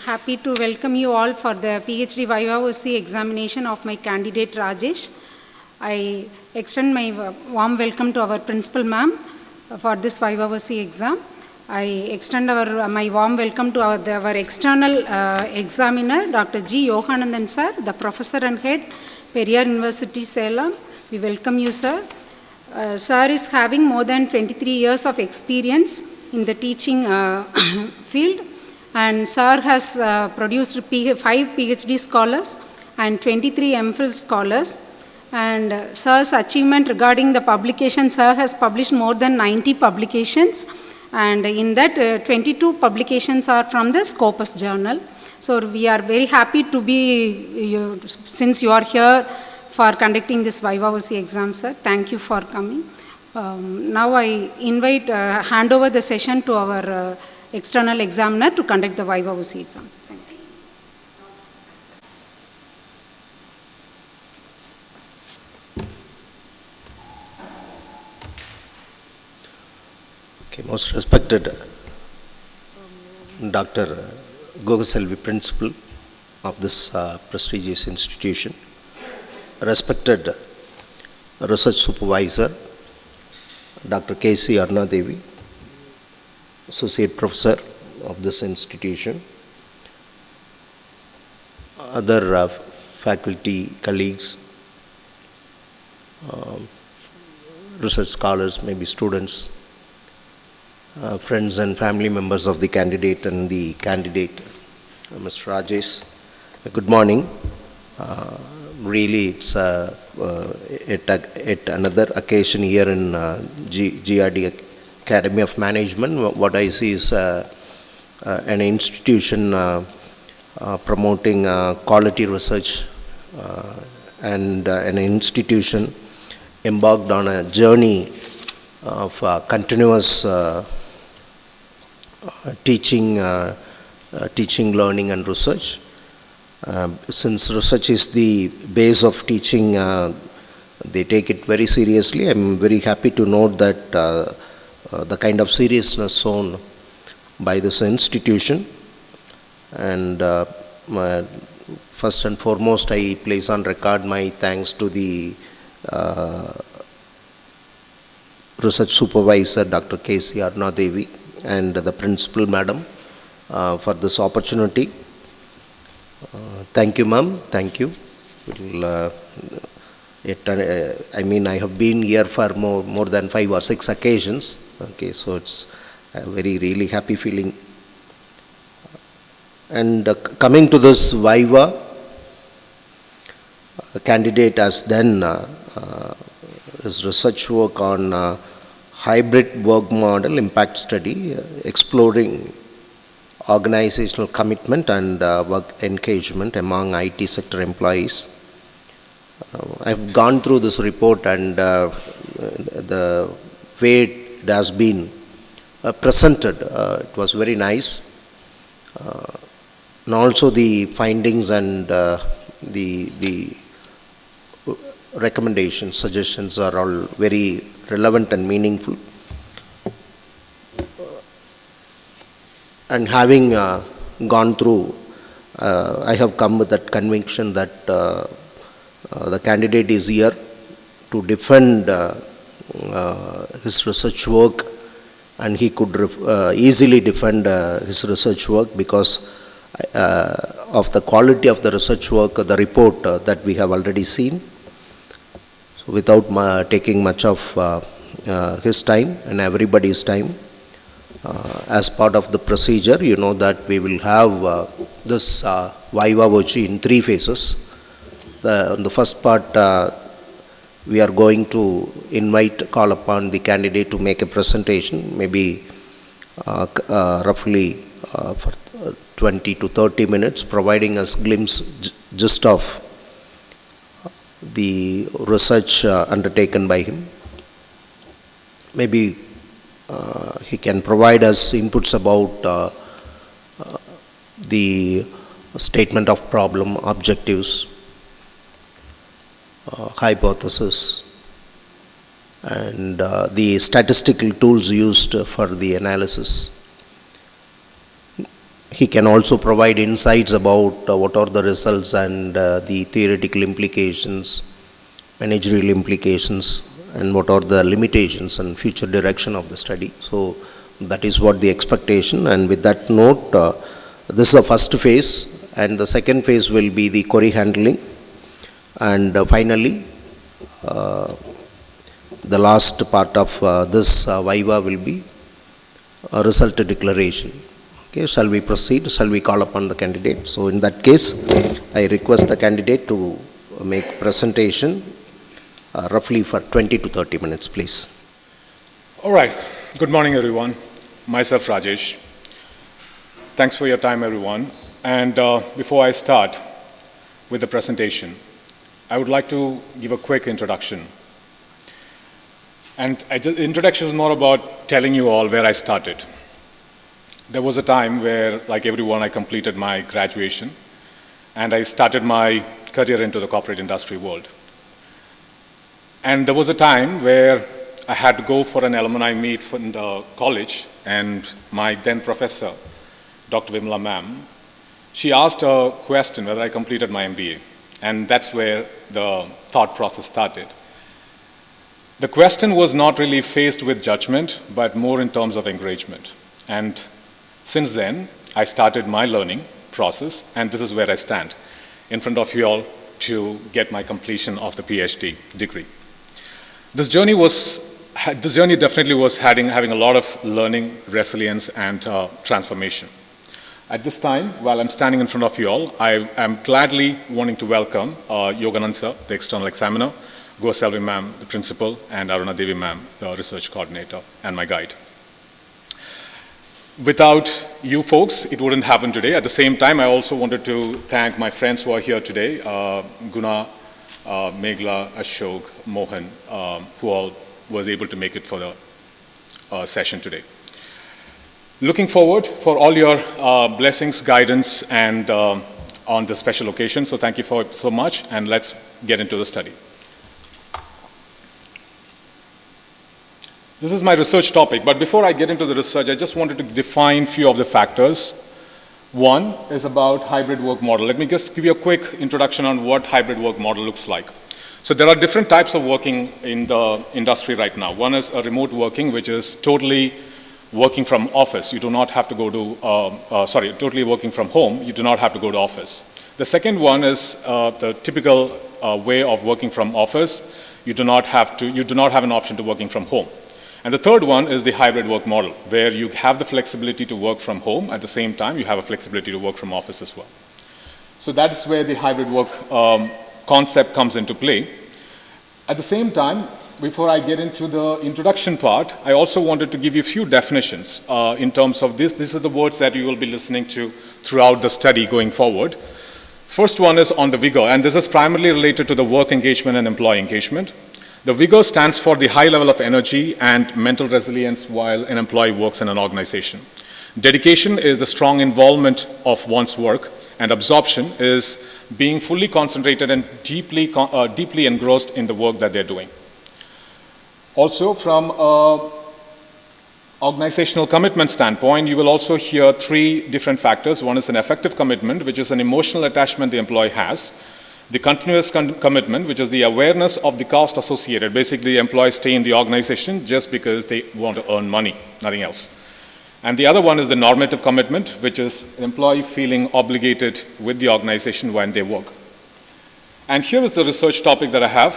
happy to welcome you all for the PhD Viva OC examination of my candidate Rajesh. I extend my warm welcome to our principal ma'am for this Viva OC exam. I extend my warm welcome to our external examiner, Dr. G. Yohanandan sir, the professor and head, Periyar University, Salem. We welcome you, sir. Sir is having more than 23 years of experience in the teaching field, and sir has produced 5 PhD scholars and 23 MPhil scholars. And sir's achievement regarding the publication, sir has published more than 90 publications, and in that 22 publications are from the Scopus journal. So we are very happy to be, since you are here for conducting this Viva OC exam, sir. Thank you for coming. Now I invite, hand over the session to our external examiner to conduct the Viva OC exam. Thank you. Okay, most respected Dr. Gogaselvi, principal of this prestigious institution, respected research supervisor, Dr. K.C. Arnadevi, associate professor of this institution, other faculty colleagues, research scholars, maybe students, friends and family members of the candidate and the candidate, Mr. Rajesh. Good morning. Really, it's at another occasion here in GRD Academy of Management. What I see is an institution promoting quality research and an institution embarked on a journey of continuous teaching, learning and research. Since research is the base of teaching, they take it very seriously. I'm very happy to note that the kind of seriousness shown by this institution, and first and foremost I place on record my thanks to the research supervisor Dr. K.C. Arnadevi and the principal madam for this opportunity. Thank you, ma'am. Thank you. I have been here for more than 5 or 6 occasions. Okay, so it's a very really happy feeling. And coming to this Viva, the candidate has done his research work on hybrid work model impact study, exploring organizational commitment and work engagement among IT sector employees. I've gone through this report, and the way it has been presented, it was very nice. And also the findings and the recommendations, suggestions are all very relevant and meaningful. And having gone through, I have come with that conviction that the candidate is here to defend his research work, and he could easily defend his research work because of the quality of the research work, the report that we have already seen. So without taking much of his time and everybody's time, as part of the procedure, you know that we will have this Viva OC in 3 phases. The first part, we are going to call upon the candidate to make a presentation, maybe roughly for 20 to 30 minutes, providing us gist of the research undertaken by him. Maybe he can provide us inputs about the statement of problem, objectives, hypothesis, and the statistical tools used for the analysis. he can also provide insights about what are the results and the theoretical implications, managerial implications, and what are the limitations and future direction of the study. So that is what the expectation, and with that note, this is the first phase, and the second phase will be the query handling, and finally the last part of this Viva will be a result declaration. Okay, shall we proceed? Shall we call upon the candidate? So in that case, I request the candidate to make presentation roughly for 20 to 30 minutes, please. All right. Good morning, everyone. Myself, Rajesh. Thanks for your time, everyone. And before I start with the presentation, I would like to give a quick introduction. And the introduction is more about telling you all where I started. There was a time where, like everyone, I completed my graduation and I started my career into the corporate industry world. And there was a time where I had to go for an alumni meet from the college, and my then professor, Dr. Vimla ma'am, she asked a question whether I completed my MBA. And that's where the thought process started. The question was not really faced with judgment, but more in terms of engagement. And since then, I started my learning process, and this is where I stand in front of you all to get my completion of the PhD degree. This journey definitely was having a lot of learning, resilience, and transformation. At this time, while I'm standing in front of you all, I am gladly wanting to welcome Yoganand sir, the external examiner, Goselvi ma'am, the principal, and Aruna Devi ma'am, the research coordinator, and my guide. Without you folks, it wouldn't happen today. At the same time, I also wanted to thank my friends who are here today, Guna, Meghla, Ashok, Mohan, who all was able to make it for the session today. Looking forward for all your blessings, guidance, and on the special occasion. So thank you for so much, and let's get into the study. This is my research topic, but before I get into the research, I just wanted to define a few of the factors. One is about hybrid work model. Let me just give you a quick introduction on what hybrid work model looks like. So there are different types of working in the industry right now. One is a remote working, which is totally working from office. You do not have to go to, totally working from home. You do not have to go to office. The second one is the typical way of working from office. You do not have an option to working from home. And the third one is the hybrid work model, where you have the flexibility to work from home. At the same time, you have a flexibility to work from office as well. So that's where the hybrid work concept comes into play. At the same time, before I get into the introduction part, I also wanted to give you a few definitions in terms of this. These are the words that you will be listening to throughout the study going forward. First one is on the vigor, and this is primarily related to the work engagement and employee engagement. The vigor stands for the high level of energy and mental resilience while an employee works in an organization. Dedication is the strong involvement of one's work, and absorption is being fully concentrated and deeply engrossed in the work that they're doing. Also, from an organizational commitment standpoint, you will also hear three different factors. One is an effective commitment, which is an emotional attachment the employee has. The continuous commitment, which is the awareness of the cost associated. Basically, the employees stay in the organization just because they want to earn money, nothing else. And the other one is the normative commitment, which is an employee feeling obligated with the organization when they work. And here is the research topic that I have,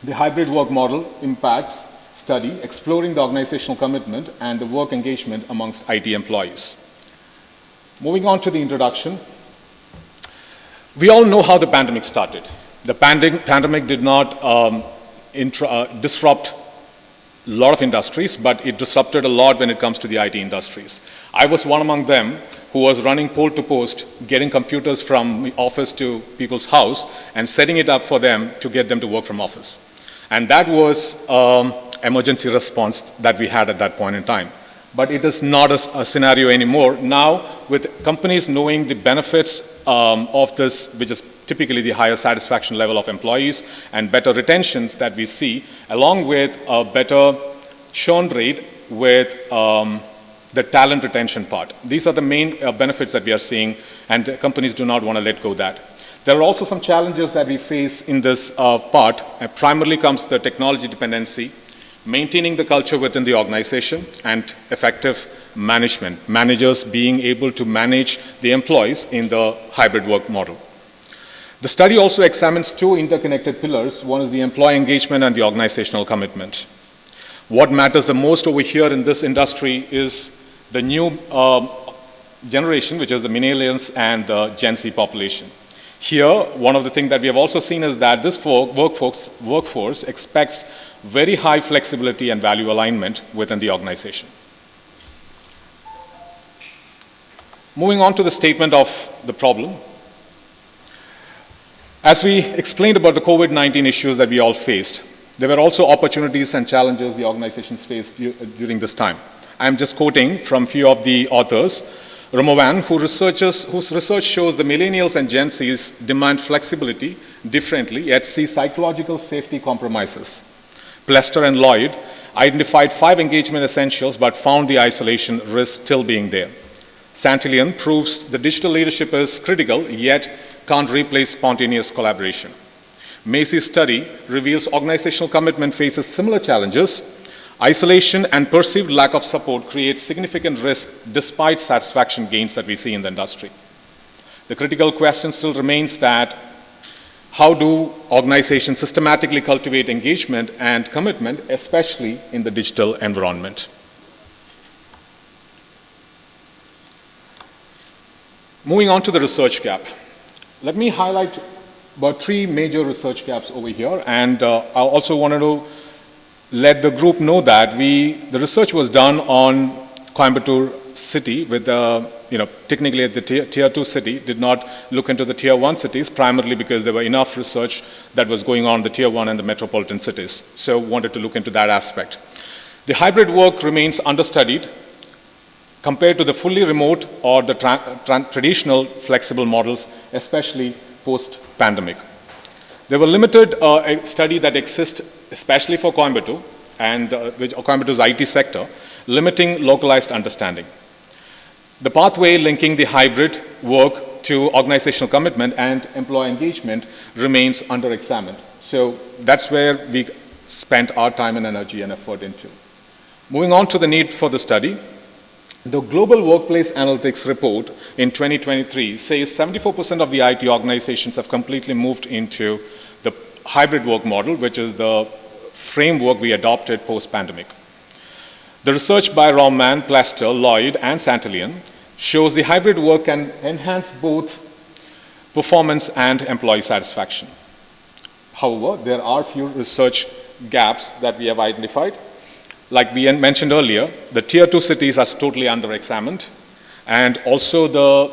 the hybrid work model impacts study, exploring the organizational commitment and the work engagement amongst IT employees. Moving on to the introduction. We all know how the pandemic started. The pandemic did not disrupt a lot of industries, but it disrupted a lot when it comes to the IT industries. I was one among them who was running pole to post, getting computers from office to people's house and setting it up for them to get them to work from office. And that was emergency response that we had at that point in time. But it is not a scenario anymore. Now, with companies knowing the benefits of this, which is typically the higher satisfaction level of employees and better retentions that we see, along with a better churn rate with the talent retention part. These are the main benefits that we are seeing, and the companies do not want to let go of that. There are also some challenges that we face in this part. Primarily comes the technology dependency, maintaining the culture within the organization, and effective management, managers being able to manage the employees in the hybrid work model. The study also examines two interconnected pillars. One is the employee engagement and the organizational commitment. What matters the most over here in this industry is the new generation, which is the millennials and the Gen Z population. Here, one of the things that we have also seen is that this workforce expects very high flexibility and value alignment within the organization. Moving on to the statement of the problem. As we explained about the COVID-19 issues that we all faced, there were also opportunities and challenges the organizations faced during this time. I'm just quoting from a few of the authors. Romovan, whose research shows the millennials and Gen Zs demand flexibility differently, yet see psychological safety compromises. Plester and Lloyd identified 5 engagement essentials but found the isolation risk still being there. Santillan proves the digital leadership is critical, yet can't replace spontaneous collaboration. Macy's study reveals organizational commitment faces similar challenges. Isolation and perceived lack of support creates significant risk despite satisfaction gains that we see in the industry. The critical question still remains that how do organizations systematically cultivate engagement and commitment, especially in the digital environment? Moving on to the research gap. Let me highlight about 3 major research gaps over here, and I also wanted to let the group know that the research was done on Coimbatore city with technically the tier 2 city, did not look into the tier 1 cities, primarily because there were enough research that was going on in the tier 1 and the metropolitan cities. So wanted to look into that aspect. The hybrid work remains understudied compared to the fully remote or the traditional flexible models, especially post-pandemic. There were limited study that exists, especially for Coimbatore and Coimbatore's IT sector, limiting localized understanding. The pathway linking the hybrid work to organizational commitment and employee engagement remains under-examined. So that's where we spent our time and energy and effort into. Moving on to the need for the study. The Global Workplace Analytics report in 2023 says 74% of the IT organizations have completely moved into the hybrid work model, which is the framework we adopted post-pandemic. The research by Raumann, Plester, Lloyd, and Santillan shows the hybrid work can enhance both performance and employee satisfaction. However, there are few research gaps that we have identified. Like we mentioned earlier, the tier 2 cities are totally under-examined, and also the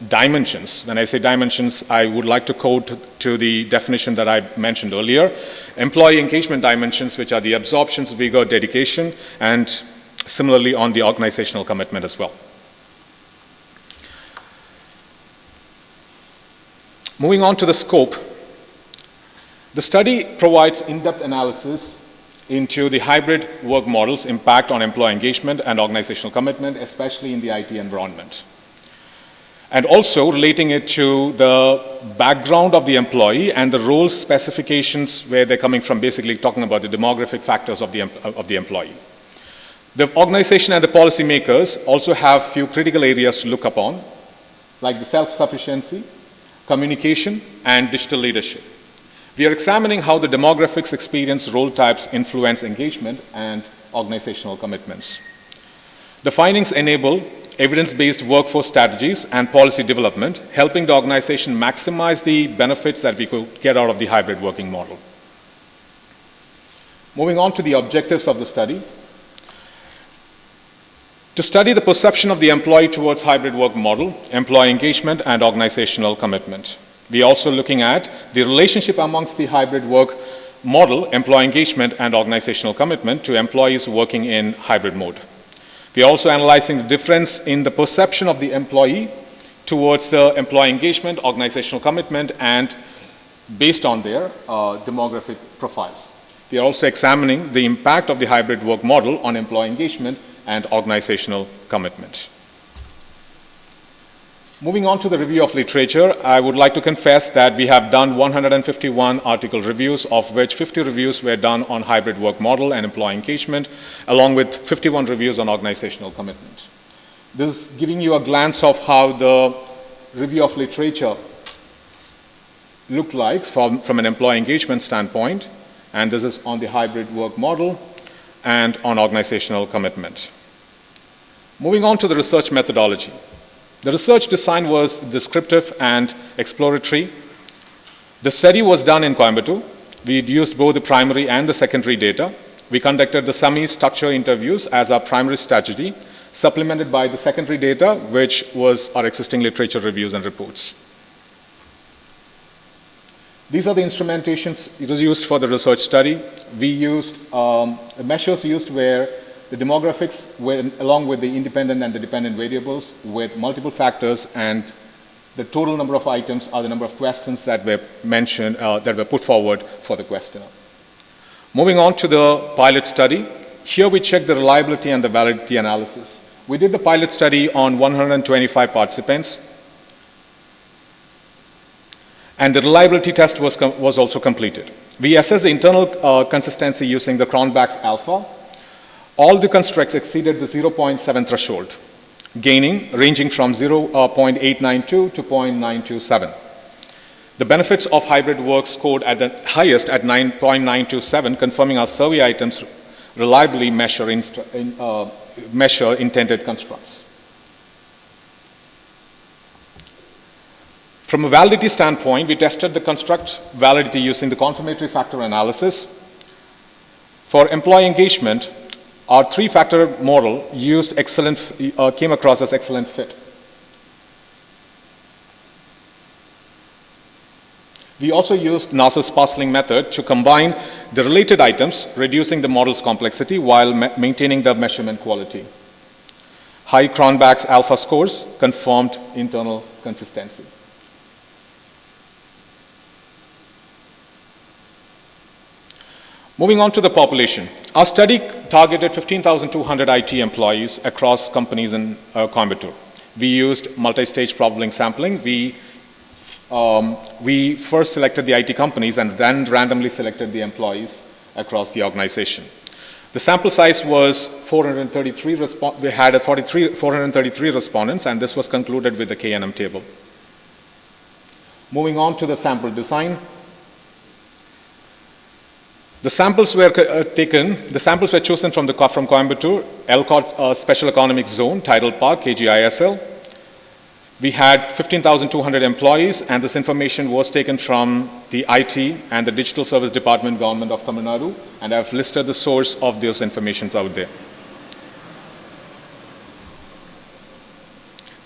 dimensions. When I say dimensions, I would like to quote to the definition that I mentioned earlier. Employee engagement dimensions, which are the absorptions, vigor, dedication, and similarly on the organizational commitment as well. Moving on to the scope, the study provides in-depth analysis into the hybrid work model's impact on employee engagement and organizational commitment, especially in the IT environment. And also relating it to the background of the employee and the role specifications where they're coming from, basically talking about the demographic factors of the employee. The organization and the policy makers also have few critical areas to look upon, like the self-sufficiency, communication, and digital leadership. We are examining how the demographics, experience, role types influence engagement and organizational commitments. The findings enable evidence-based workforce strategies and policy development, helping the organization maximize the benefits that we could get out of the hybrid working model. Moving on to the objectives of the study. To study the perception of the employee towards hybrid work model, employee engagement, and organizational commitment. We are also looking at the relationship amongst the hybrid work model, employee engagement, and organizational commitment to employees working in hybrid mode. We are also analyzing the difference in the perception of the employee towards the employee engagement, organizational commitment, and based on their demographic profiles. We are also examining the impact of the hybrid work model on employee engagement, and organizational commitment. Moving on to the review of literature, I would like to confess that we have done 151 article reviews, of which 50 reviews were done on hybrid work model and employee engagement, along with 51 reviews on organizational commitment. This is giving you a glance of how the review of literature looked like from an employee engagement standpoint, and this is on the hybrid work model and on organizational commitment. Moving on to the research methodology. The research design was descriptive and exploratory. The study was done in Coimbatore. We used both the primary and the secondary data. We conducted the semi-structure interviews as our primary strategy, supplemented by the secondary data, which was our existing literature reviews and reports. These are the instrumentations it was used for the research study. We used, the measures used were the demographics along with the independent and the dependent variables with multiple factors, and the total number of items are the number of questions that were mentioned, that were put forward for the questionnaire. Moving on to the pilot study, here we checked the reliability and the validity analysis. We did the pilot study on 125 participants, and the reliability test was also completed. We assessed the internal consistency using the Cronbach's alpha. All the constructs exceeded the 0.7 threshold, ranging from 0.892 to 0.927. The benefits of hybrid work scored at the highest at 9.927, confirming our survey items reliably measure intended constructs. From a validity standpoint, we tested the construct validity using the confirmatory factor analysis. For employee engagement, our three-factor model came across as excellent fit. We also used NASA's parceling method to combine the related items, reducing the model's complexity while maintaining the measurement quality. High Cronbach's alpha scores confirmed internal consistency. Moving on to the population. Our study targeted 15,200 IT employees across companies in Coimbatore. We used multi-stage problem sampling. We first selected the IT companies and then randomly selected the employees across the organization. The sample size was 433. We had 433 respondents, and this was concluded with the KNM table. Moving on to the sample design. The samples were chosen from Coimbatore, ELCOT Special Economic Zone, Tidal Park, KGISL. We had 15,200 employees, and this information was taken from the IT and the Digital Service Department, Government of Tamil Nadu, and I've listed the source of those informations out there.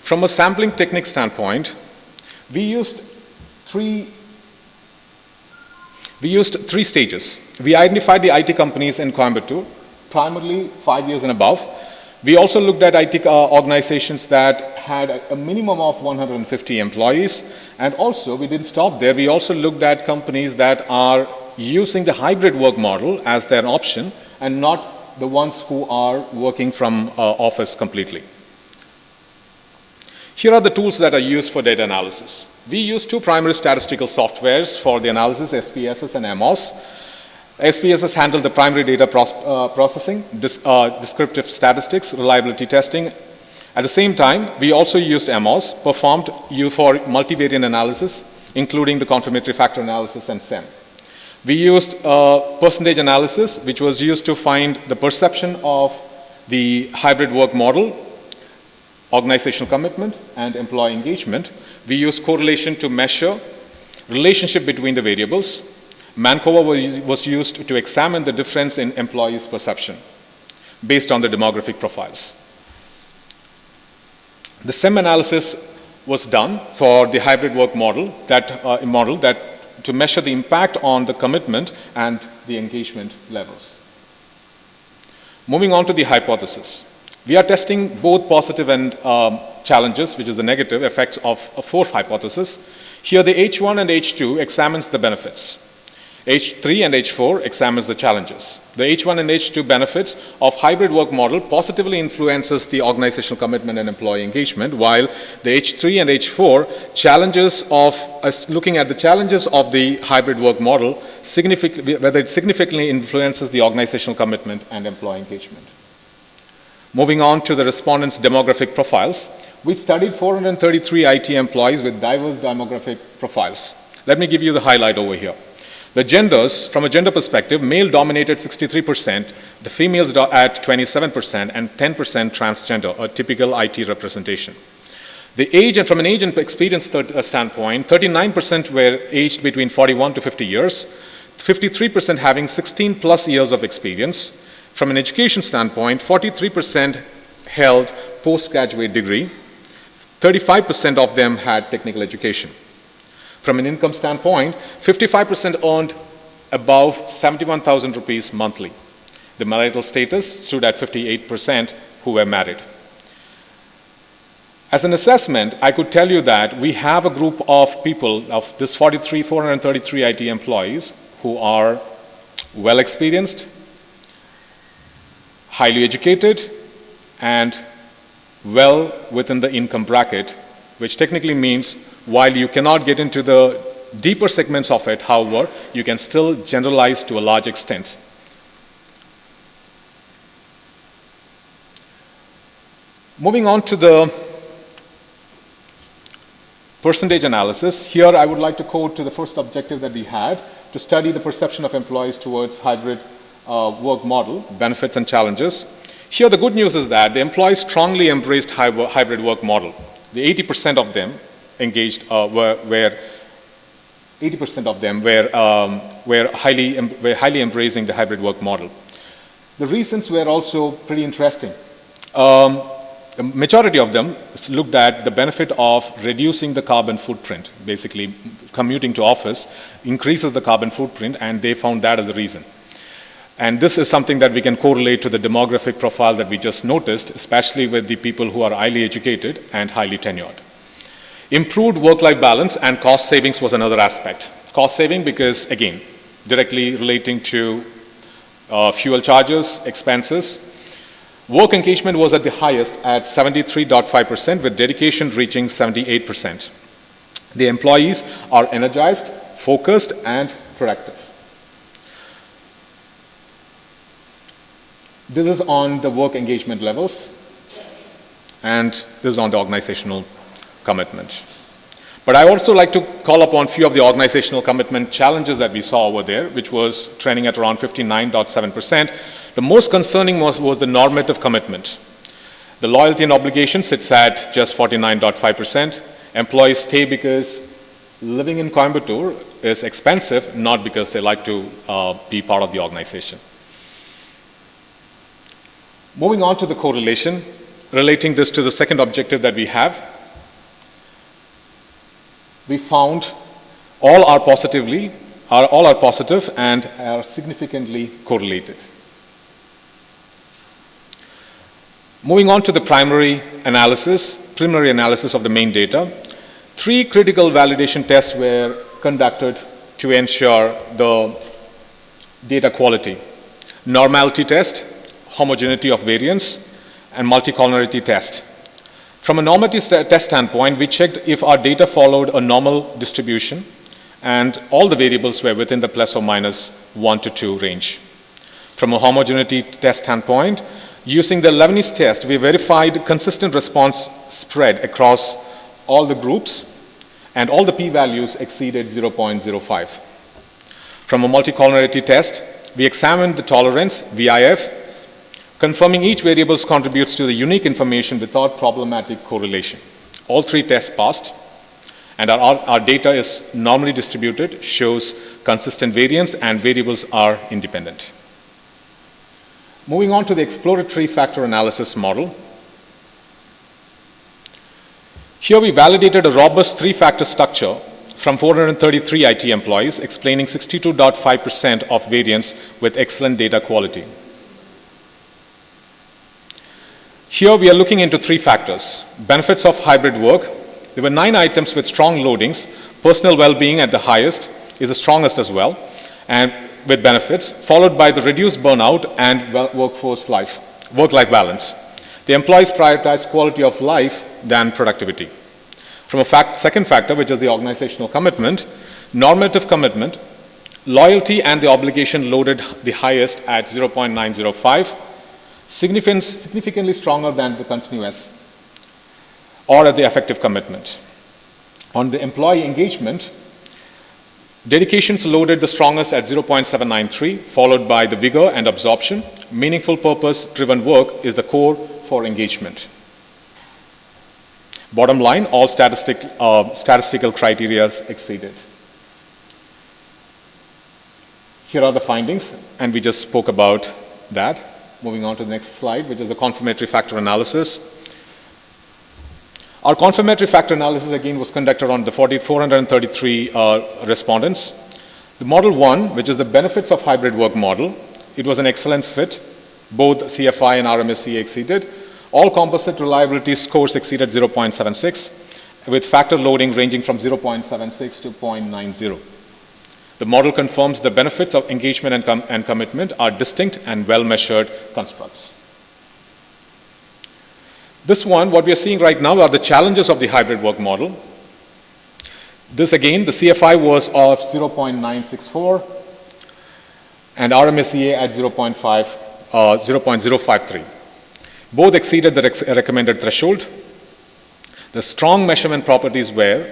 From a sampling technique standpoint, we used three stages. We identified the IT companies in Coimbatore, primarily 5 years and above. We also looked at IT organizations that had a minimum of 150 employees. And also, we didn't stop there. We also looked at companies that are using the hybrid work model as their option and not the ones who are working from office completely. Here are the tools that are used for data analysis. We use two primary statistical softwares for the analysis, SPSS and MOS. SPSS handled the primary data processing, descriptive statistics, reliability testing. At the same time, we also used MOS, performed for multivariate analysis, including the confirmatory factor analysis and SEM. We used percentage analysis, which was used to find the perception of the hybrid work model, organizational commitment, and employee engagement. We used correlation to measure relationship between the variables. Mancover was used to examine the difference in employees' perception based on the demographic profiles. The SEM analysis was done for the hybrid work model to measure the impact on the commitment and the engagement levels. Moving on to the hypothesis. We are testing both positive and challenges, which is the negative effects of a fourth hypothesis. Here the H1 and H2 examines the benefits. H3 and H4 examines the challenges. The H1 and H2 benefits of hybrid work model positively influences the organizational commitment and employee engagement, while the H3 and H4 challenges of looking at the challenges of the hybrid work model, whether it significantly influences the organizational commitment and employee engagement. Moving on to the respondents' demographic profiles, we studied 433 IT employees with diverse demographic profiles. Let me give you the highlight over here. The genders, from a gender perspective, male dominated 63%, the females at 27%, and 10% transgender, a typical IT representation. The age, and from an age and experience standpoint, 39% were aged between 41 to 50 years, 53% having 16 plus years of experience. From an education standpoint, 43% held postgraduate degree, 35% of them had technical education. From an income standpoint, 55% earned above 71,000 rupees monthly. The marital status stood at 58% who were married. As an assessment, I could tell you that we have a group of people, of this 433 IT employees, who are well experienced, highly educated, and well within the income bracket, which technically means while you cannot get into the deeper segments of it, however, you can still generalize to a large extent. Moving on to the percentage analysis, here I would like to quote to the first objective that we had, to study the perception of employees towards hybrid work model, benefits and challenges. Here the good news is that the employees strongly embraced hybrid work model. The 80% of them engaged were 80% of them were highly embracing the hybrid work model. The reasons were also pretty interesting. The majority of them looked at the benefit of reducing the carbon footprint. Basically, commuting to office increases the carbon footprint, and they found that as a reason. And this is something that we can correlate to the demographic profile that we just noticed, especially with the people who are highly educated and highly tenured. Improved work-life balance and cost savings was another aspect. Cost saving because, again, directly relating to fuel charges, expenses. Work engagement was at the highest at 73.5%, with dedication reaching 78%. The employees are energized, focused, and productive. This is on the work engagement levels, and this is on the organizational commitment. But I also like to call upon a few of the organizational commitment challenges that we saw over there, which was trending at around 59.7%. The most concerning was the normative commitment. The loyalty and obligation sits at just 49.5%. Employees stay because living in Coimbatore is expensive, not because they like to be part of the organization. Moving on to the correlation, relating this to the second objective that we have, we found all are positive and are significantly correlated. Moving on to the preliminary analysis of the main data, 3 critical validation tests were conducted to ensure the data quality. Normality test, homogeneity of variance, and multicollinearity test. From a normality test standpoint, we checked if our data followed a normal distribution and all the variables were within the plus or minus 1 to 2 range. From a homogeneity test standpoint, using the Lebanese test, we verified consistent response spread across all the groups, and all the p-values exceeded 0.05. From a multicollinearity test, we examined the tolerance, VIF, confirming each variable contributes to the unique information without problematic correlation. All 3 tests passed, and our data is normally distributed, shows consistent variance, and variables are independent. Moving on to the exploratory factor analysis model. Here we validated a robust 3-factor structure from 433 IT employees, explaining 62.5% of variance with excellent data quality. Here we are looking into 3 factors. Benefits of hybrid work. There were 9 items with strong loadings. Personal well-being at the highest is the strongest as well. and with benefits, followed by the reduced burnout and work-life balance. The employees prioritize quality of life than productivity. From a second factor, which is the organizational commitment, normative commitment, loyalty and the obligation loaded the highest at 0.905, significantly stronger than the continuous or at the effective commitment. On the employee engagement, dedications loaded the strongest at 0.793, followed by the vigor and absorption. Meaningful purpose-driven work is the core for engagement. Bottom line, all statistical criteria exceeded. Here are the findings, and we just spoke about that. Moving on to the next slide, which is the confirmatory factor analysis. Our confirmatory factor analysis again was conducted on the 433 respondents. The model 1, which is the benefits of hybrid work model, it was an excellent fit. Both CFI and RMSE exceeded. All composite reliability scores exceeded 0.76, with factor loading ranging from 0.76 to 0.90. The model confirms the benefits of engagement and commitment are distinct and well-measured constructs. This one, what we are seeing right now are the challenges of the hybrid work model. This again, the CFI was of 0.964 and RMSEA at 0.053. Both exceeded the recommended threshold. The strong measurement properties were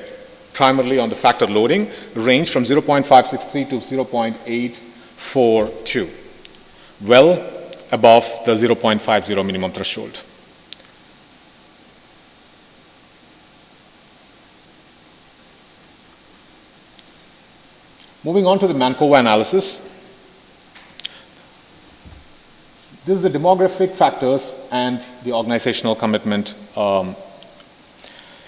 primarily on the factor loading, range from 0.563 to 0.842, well above the 0.50 minimum threshold. Moving on to the Mancowa analysis. This is the demographic factors and the organizational commitment.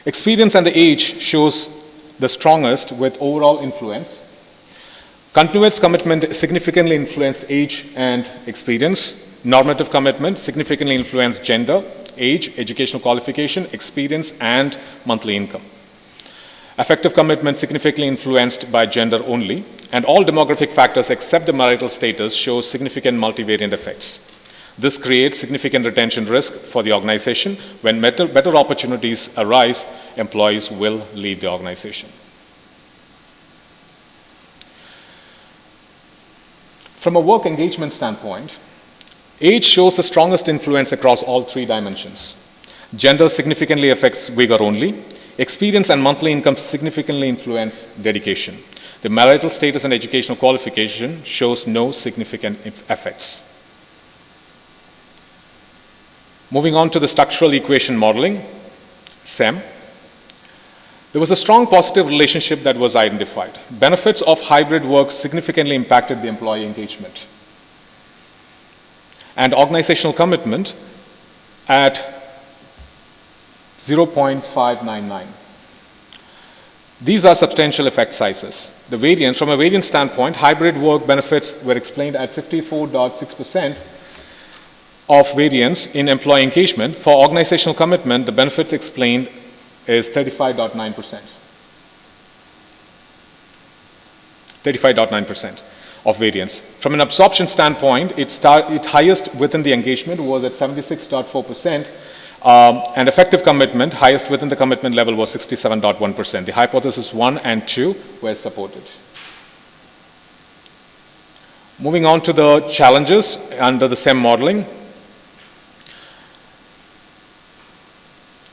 Experience and the age shows the strongest with overall influence. Continuous commitment significantly influenced age and experience. Normative commitment significantly influenced gender, age, educational qualification, experience, and monthly income. Effective commitment significantly influenced by gender only, and all demographic factors except the marital status show significant multivariant effects. This creates significant retention risk for the organization. When better opportunities arise, employees will leave the organization. From a work engagement standpoint, age shows the strongest influence across all three dimensions. Gender significantly affects vigor only. Experience and monthly income significantly influence dedication. The marital status and educational qualification shows no significant effects. Moving on to the structural equation modeling, SEM. There was a strong positive relationship that was identified. Benefits of hybrid work significantly impacted the employee engagement. And organizational commitment at 0.599. These are substantial effect sizes. The variance, from a variance standpoint, hybrid work benefits were explained at 54.6% of variance in employee engagement. For organizational commitment, the benefits explained is 35.9%. 35.9% of variance. From an absorption standpoint, its highest within the engagement was at 76.4%. And effective commitment, highest within the commitment level, was 67.1%. The hypothesis 1 and 2 were supported. Moving on to the challenges under the SEM modeling.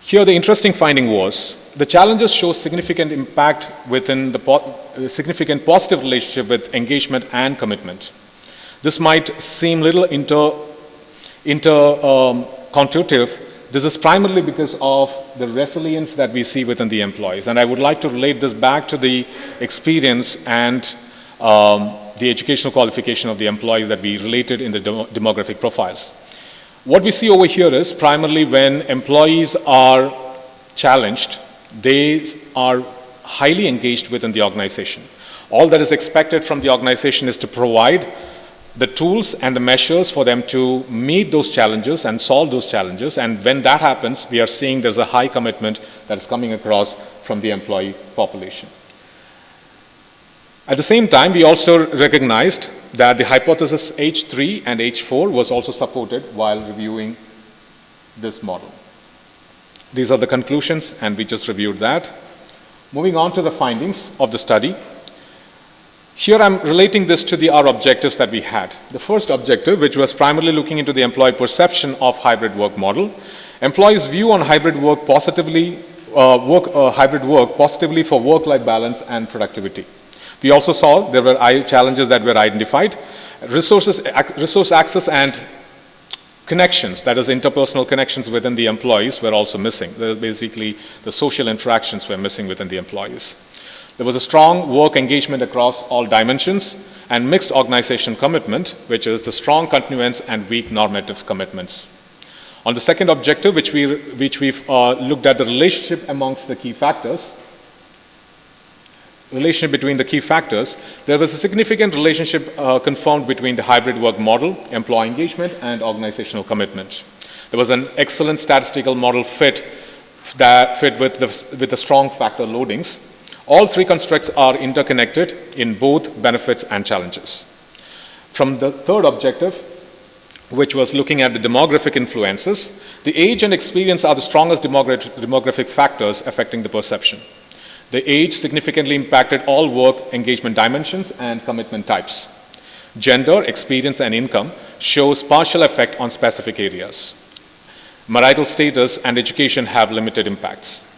Here the interesting finding was, the challenges show significant impact within the significant positive relationship with engagement and commitment. This might seem little counterintuitive. This is primarily because of the resilience that we see within the employees. And I would like to relate this back to the experience and the educational qualification of the employees that we related in the demographic profiles. What we see over here is primarily when employees are challenged, they are highly engaged within the organization. All that is expected from the organization is to provide the tools and the measures for them to meet those challenges and solve those challenges. And when that happens, we are seeing there's a high commitment that is coming across from the employee population. At the same time, we also recognized that the hypothesis H3 and H4 was also supported while reviewing this model. These are the conclusions, and we just reviewed that. Moving on to the findings of the study. Here I'm relating this to our objectives that we had. The first objective, which was primarily looking into the employee perception of hybrid work model. Employees' view on hybrid work positively for work-life balance and productivity. We also saw there were challenges that were identified. Resource access and connections, that is interpersonal connections within the employees, were also missing. Basically, the social interactions were missing within the employees. There was a strong work engagement across all dimensions and mixed organization commitment, which is the strong continuance and weak normative commitments. On the second objective, which we've looked at the relationship amongst the key factors, relation between the key factors, there was a significant relationship confirmed between the hybrid work model, employee engagement, and organizational commitment. There was an excellent statistical model fit with the strong factor loadings. All three constructs are interconnected in both benefits and challenges. From the third objective, which was looking at the demographic influences, the age and experience are the strongest demographic factors affecting the perception. The age significantly impacted all work engagement dimensions and commitment types. Gender, experience, and income shows partial effect on specific areas. Marital status and education have limited impacts.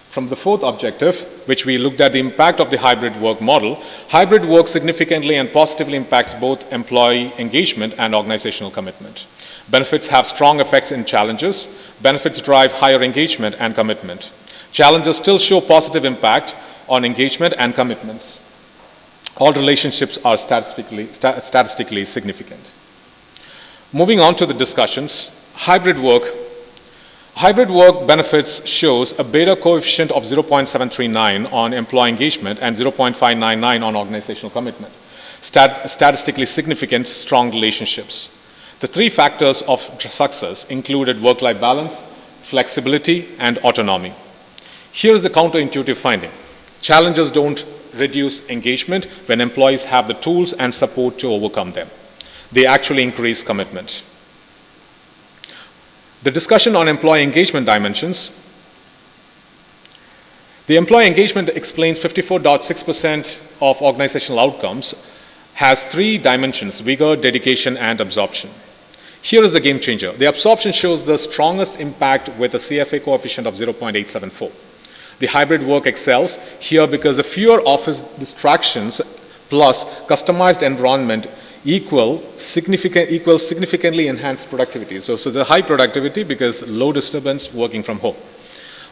From the fourth objective, which we looked at the impact of the hybrid work model, hybrid work significantly and positively impacts both employee engagement and organizational commitment. Benefits have strong effects in challenges. Benefits drive higher engagement and commitment. Challenges still show positive impact on engagement and commitments. All relationships are statistically significant. Moving on to the discussions, hybrid work. Hybrid work benefits shows a beta coefficient of 0.739 on employee engagement and 0.599 on organizational commitment. Statistically significant, strong relationships. The three factors of success included work-life balance, flexibility, and autonomy. Here's the counterintuitive finding. Challenges don't reduce engagement when employees have the tools and support to overcome them. They actually increase commitment. The discussion on employee engagement dimensions. The employee engagement explains 54.6% of organizational outcomes, has three dimensions: vigor, dedication, and absorption. Here is the game changer. The absorption shows the strongest impact with a CFA coefficient of 0.874. The hybrid work excels here because the fewer office distractions plus customized environment equals significantly enhanced productivity. So the high productivity because low disturbance working from home.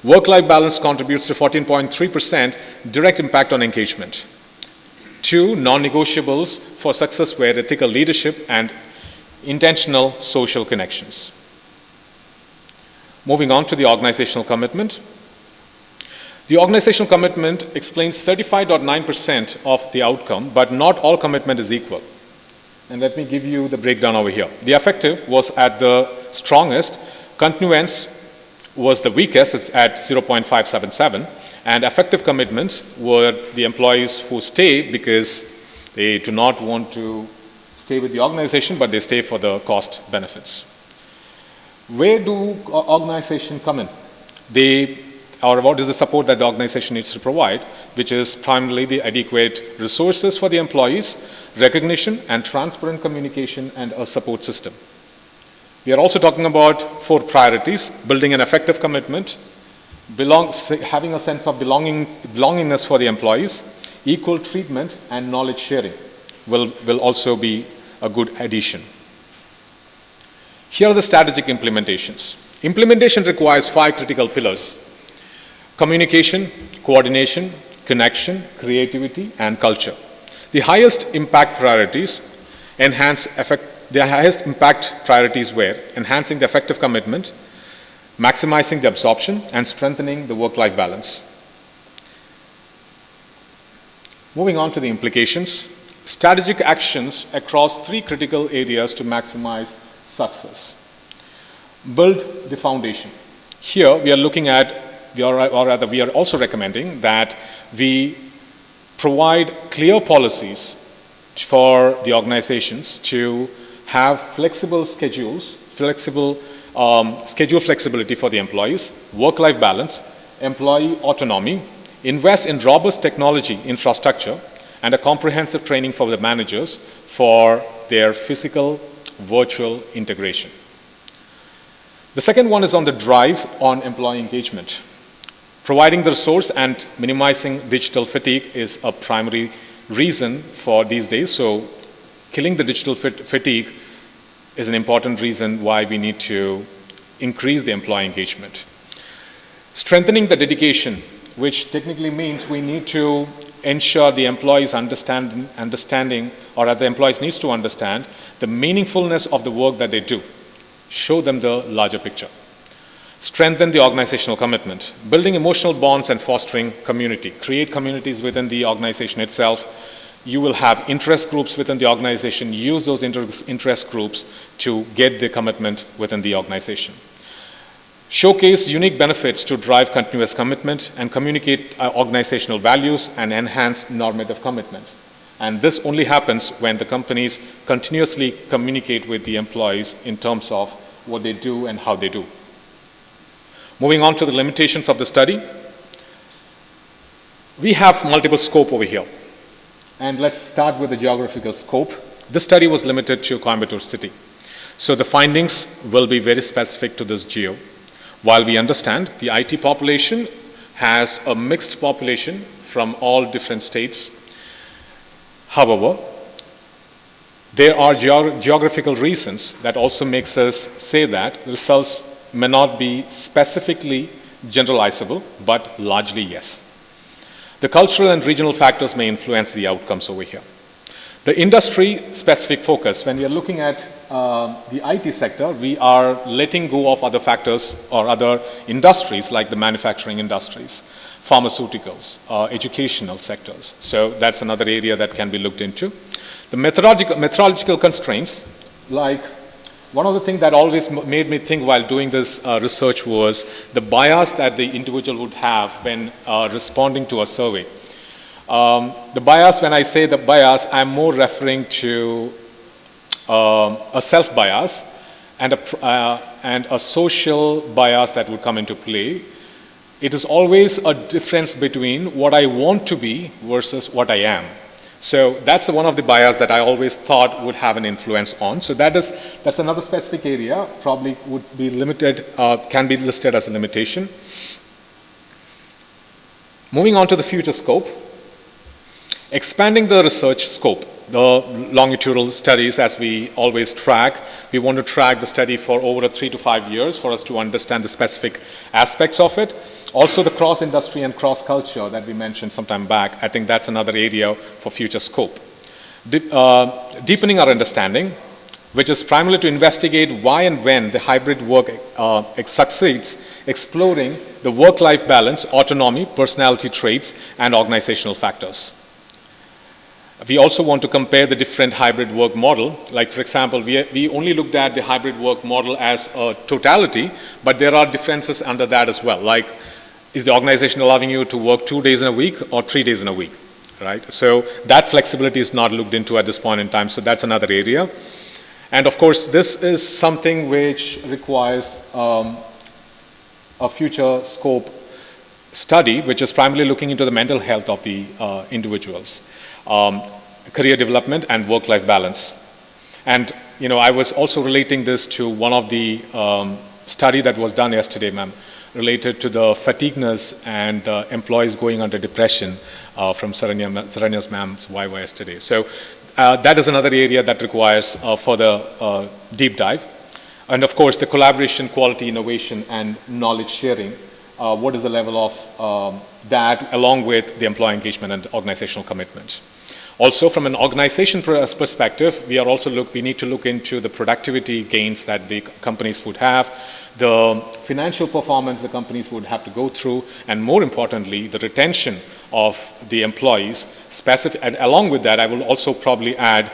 Work-life balance contributes to 14.3% direct impact on engagement. Two non-negotiables for success were ethical leadership and intentional social connections. Moving on to the organizational commitment. The organizational commitment explains 35.9% of the outcome, but not all commitment is equal. And let me give you the breakdown over here. The affective was at the strongest, continuance was the weakest, it's at 0.577, and affective commitments were the employees who stay because they do not want to stay with the organization, but they stay for the cost benefits. Where do organizations come in? What is the support that the organization needs to provide, which is primarily the adequate resources for the employees, recognition and transparent communication, and a support system. We are also talking about 4 priorities: building an effective commitment, having a sense of belongingness for the employees, equal treatment, and knowledge sharing will also be a good addition. Here are the strategic implementations. Implementation requires 5 critical pillars: communication, coordination, connection, creativity, and culture. The highest impact priorities were enhancing the effective commitment, maximizing the absorption, and strengthening the work-life balance. Moving on to the implications. Strategic actions across 3 critical areas to maximize success. Build the foundation. Here we are looking at, we are also recommending that we provide clear policies for the organizations to have flexible schedules, schedule flexibility for the employees, work-life balance, employee autonomy, invest in robust technology infrastructure, and a comprehensive training for the managers for their physical virtual integration. The second one is on the drive on employee engagement. Providing the resource and minimizing digital fatigue is a primary reason for these days. So killing the digital fatigue is an important reason why we need to increase the employee engagement. Strengthening the dedication, which technically means we need to ensure the employees understanding, or the employees needs to understand the meaningfulness of the work that they do. Show them the larger picture. Strengthen the organizational commitment. Building emotional bonds and fostering community. Create communities within the organization itself. You will have interest groups within the organization. Use those interest groups to get the commitment within the organization. Showcase unique benefits to drive continuous commitment and communicate organizational values and enhance normative commitment. And this only happens when the companies continuously communicate with the employees in terms of what they do and how they do. Moving on to the limitations of the study. We have multiple scope over here. And let's start with the geographical scope. This study was limited to Coimbatore city. So the findings will be very specific to this geo. While we understand the IT population has a mixed population from all different states, however, there are geographical reasons that also makes us say that results may not be specifically generalizable, but largely yes. The cultural and regional factors may influence the outcomes over here. The industry-specific focus, when we are looking at the IT sector, we are letting go of other factors or other industries like the manufacturing industries, pharmaceuticals, educational sectors. So that's another area that can be looked into. The methodological constraints, like one of the things that always made me think while doing this research was the bias that the individual would have when responding to a survey. The bias, when I say the bias, I'm more referring to a self-bias and a social bias that would come into play. It is always a difference between what I want to be versus what I am. So that's one of the bias that I always thought would have an influence on. So that's another specific area, probably would be limited, can be listed as a limitation. Moving on to the future scope. Expanding the research scope, the longitudinal studies as we always track. We want to track the study for over 3 to 5 years for us to understand the specific aspects of it. Also the cross-industry and cross-culture that we mentioned some time back, I think that's another area for future scope. Deepening our understanding, which is primarily to investigate why and when the hybrid work succeeds, exploring the work-life balance, autonomy, personality traits, and organizational factors. We also want to compare the different hybrid work model. Like, for example, we only looked at the hybrid work model as a totality, but there are differences under that as well. Like, is the organization allowing you to work 2 days in a week or 3 days in a week, right? So that flexibility is not looked into at this point in time, so that's another area. And of course, this is something which requires a future scope study, which is primarily looking into the mental health of the individuals. Career development and work-life balance. And, you know, I was also relating this to one of the study that was done yesterday, ma'am, related to the fatigueness and employees going under depression from Saranya's ma'am's Viva yesterday. So that is another area that requires further deep dive. And of course, the collaboration, quality, innovation, and knowledge sharing. What is the level of that, along with the employee engagement and organizational commitment. Also, from an organization perspective, we need to look into the productivity gains that the companies would have, the financial performance the companies would have to go through, and more importantly, the retention of the employees. And along with that, I will also probably add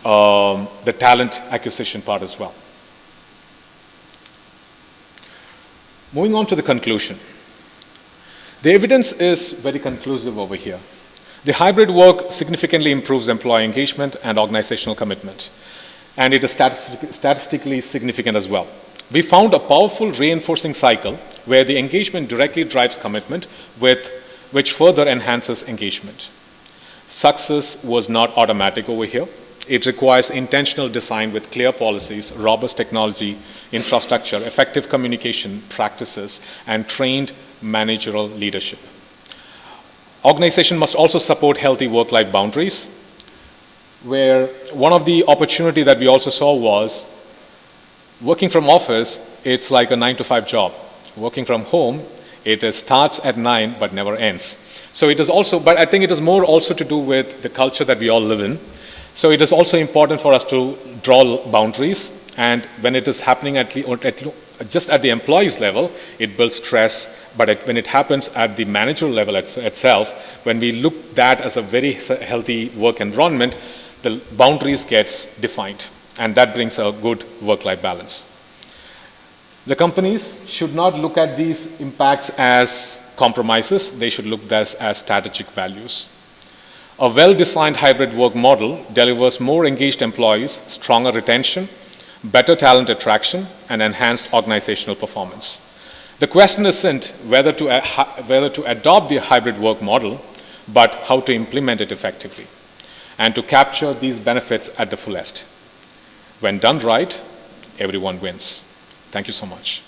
the talent acquisition part as well. Moving on to the conclusion. The evidence is very conclusive over here. The hybrid work significantly improves employee engagement and organizational commitment, and it is statistically significant as well. We found a powerful reinforcing cycle where the engagement directly drives commitment, which further enhances engagement. Success was not automatic over here. It requires intentional design with clear policies, robust technology, infrastructure, effective communication practices, and trained managerial leadership. Organization must also support healthy work-life boundaries, where one of the opportunity that we also saw was working from office, it's like a 9-to-5 job. Working from home, it starts at 9 but never ends. So it is also, but I think it is more also to do with the culture that we all live in. So it is also important for us to draw boundaries, and when it is happening just at the employees level, it builds stress. But when it happens at the managerial level itself, when we look that as a very healthy work environment, the boundaries gets defined, and that brings a good work-life balance. The companies should not look at these impacts as compromises. They should look at this as strategic values. A well-designed hybrid work model delivers more engaged employees, stronger retention, better talent attraction, and enhanced organizational performance. The question isn't whether to adopt the hybrid work model, but how to implement it effectively and to capture these benefits at the fullest. When done right, everyone wins. Thank you so much.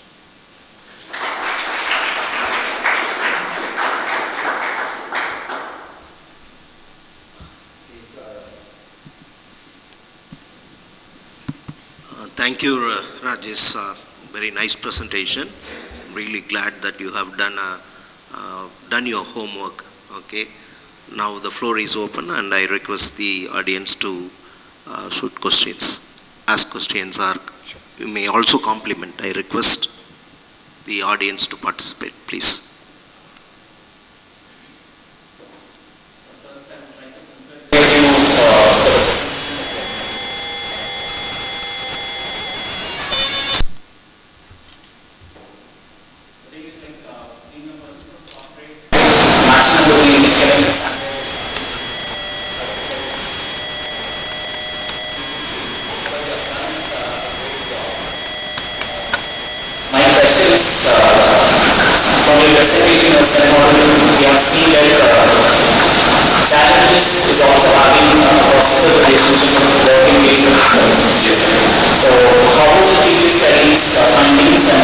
Thank you, Rajesh. Very nice presentation. Really glad that you have done your homework. Okay. Now the floor is open, and I request the audience to shoot questions, ask questions, or you may also compliment. I request the audience to participate, please. From the presentation of ceremony, we have seen that challenges is also having a positive relationship with work engagement. So how these studies findings, and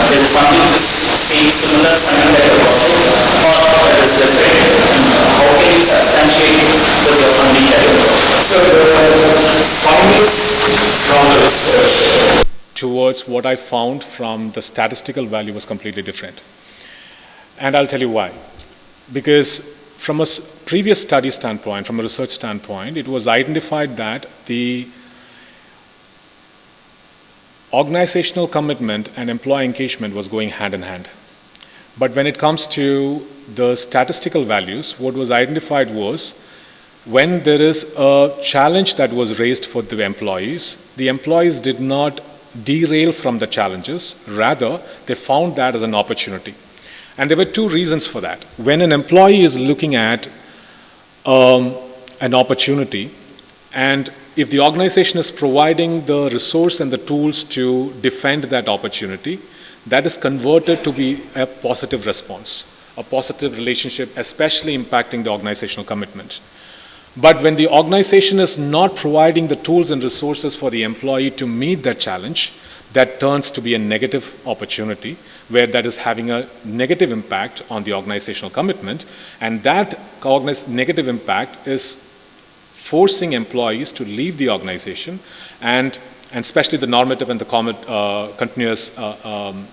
is it something which is same similar finding that you observed, or that is different? How can you substantiate with your finding that you observed? So the findings from the research towards what I found from the statistical value was completely different. And I'll tell you why. Because from a previous study standpoint, from a research standpoint, it was identified that the organizational commitment and employee engagement was going hand in hand. But when it comes to the statistical values, what was identified was when there is a challenge that was raised for the employees did not derail from the challenges. Rather, they found that as an opportunity. And there were two reasons for that. When an employee is looking at an opportunity, and if the organization is providing the resource and the tools to defend that opportunity, that is converted to be a positive response, a positive relationship, especially impacting the organizational commitment. But when the organization is not providing the tools and resources for the employee to meet that challenge, that turns to be a negative opportunity, where that is having a negative impact on the organizational commitment, and that negative impact is forcing employees to leave the organization, and especially the normative and the continuous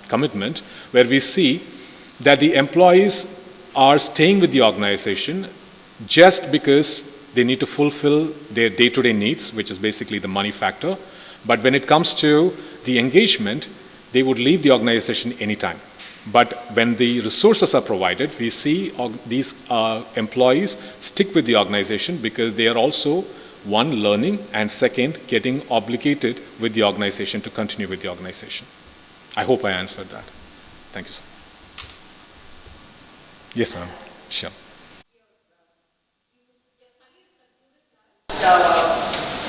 commitment, where we see that the employees are staying with the organization just because they need to fulfill their day-to-day needs, which is basically the money factor. But when it comes to the engagement, they would leave the organization anytime. But when the resources are provided, we see these employees stick with the organization because they are also, one, learning, and second, getting obligated with the organization to continue with the organization. I hope I answered that. Thank you, sir. Yes, ma'am. Sure.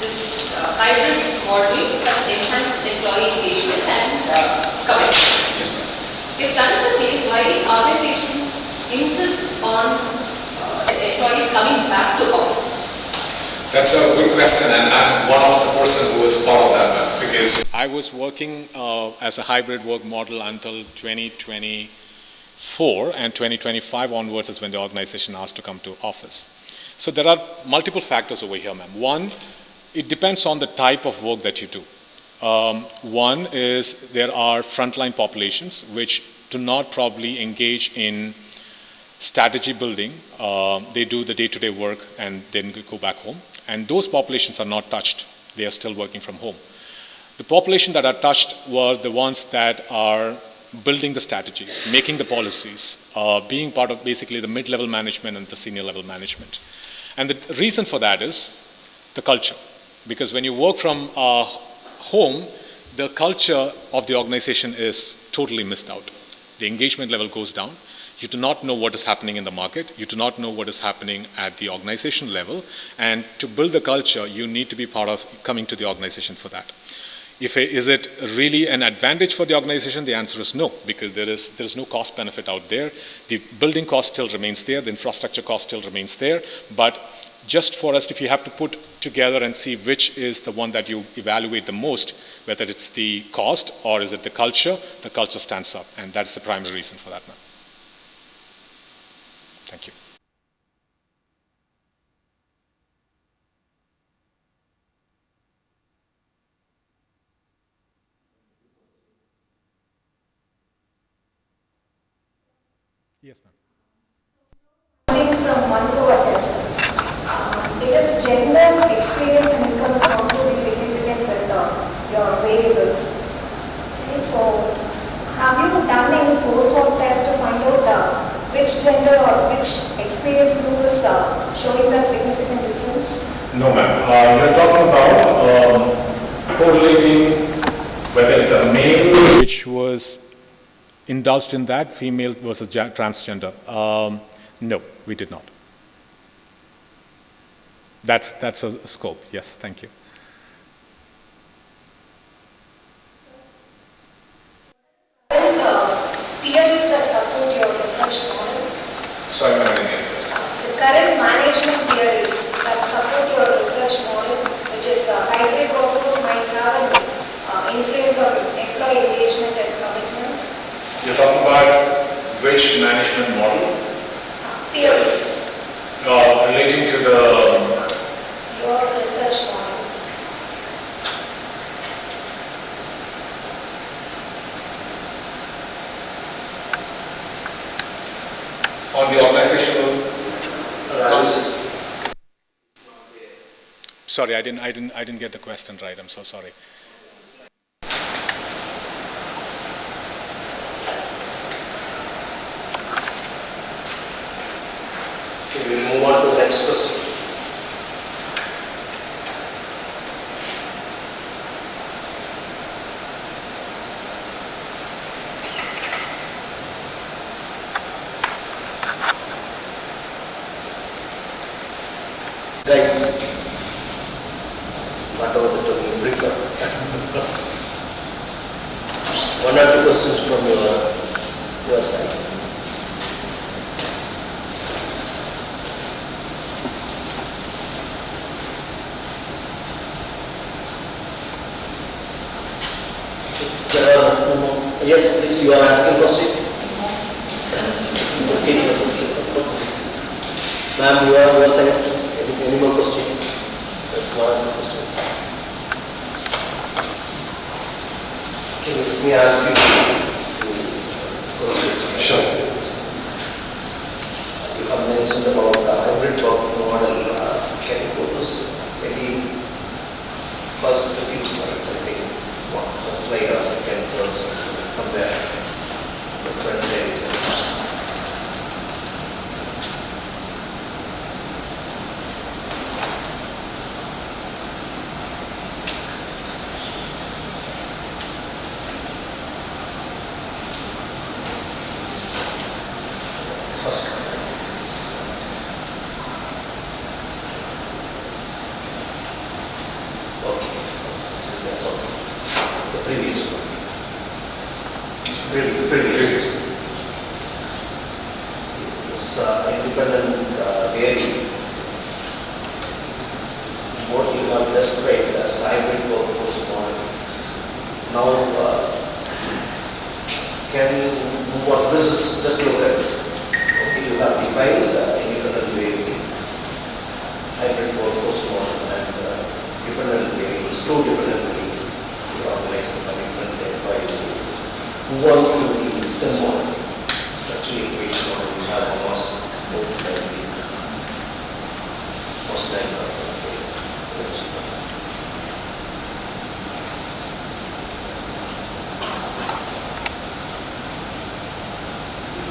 this hybrid model has enhanced employee engagement and commitment. Yes, ma'am. If that is the case, why organizations insist on the employees coming back to office? That's a good question, and I'm one of the person who is part of that, ma'am, because I was working as a hybrid work model until 2024, and 2025 onwards is when the organization asked to come to office. So there are multiple factors over here, ma'am. One, it depends on the type of work that you do. One is there are frontline populations which do not probably engage in strategy building. They do the day-to-day work and then go back home. And those populations are not touched. They are still working from home. The population that are touched were the ones that are building the strategies, making the policies, being part of basically the mid-level management and the senior level management. And the reason for that is the culture. Because when you work from home, the culture of the organization is totally missed out. The engagement level goes down. You do not know what is happening in the market. You do not know what is happening at the organization level. And to build the culture, you need to be part of coming to the organization for that. Is it really an advantage for the organization? The answer is no, because there is no cost benefit out there. The building cost still remains there. The infrastructure cost still remains there. But just for us, if you have to put together and see which is the one that you evaluate the most, whether it's the cost or is it the culture stands up. And that's the primary reason for that, ma'am. Thank you. Yes, ma'am. From one to a test. Because gender, experience and income is going to be significant with your variables. Okay, so have you done any post-hoc test to find out which gender or which experience group is showing that significant difference? no, ma'am. You're talking about correlating whether it's a male. Which was indulged in that, female versus transgender. No, we did not. That's a scope. Yes, thank you. And theories that support your research model? Sorry, ma'am, I didn't get that. The current management theories that support your research model, which is hybrid workforce might have an influence on employee engagement and commitment. You're talking about which management model? Theories. Relating to Your research model. on the organizational. Sorry, I didn't get the question right. I'm so sorry. Okay, we'll move on to the next question. Guys, whatever the term you prefer. One or two questions from your side. Yes, please, you are asking question. Ma'am, you are your side. Any more questions? Just one or two questions. Okay, let me ask you question. Sure. You have mentioned about the hybrid work model. Can you go to maybe first few slides, I think. First slide or second, third, somewhere. The front end. The previous one. Previous. This independent variable. What you have described as hybrid workforce model. Now, what this is, just look at this. Okay, you have defined the independent variable, hybrid workforce model, and dependent variables, two dependent variables. You organize the commitment employees. Move on to the SIM model, structural equation model. We have almost both most time.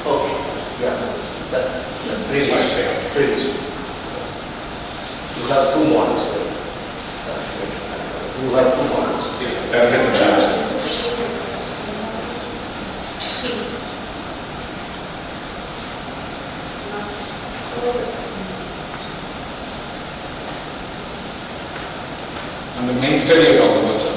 Okay, yeah, that previous. You have two models, right? You have two models. Yes, benefits and challenges. And the main study you're talking about, sir?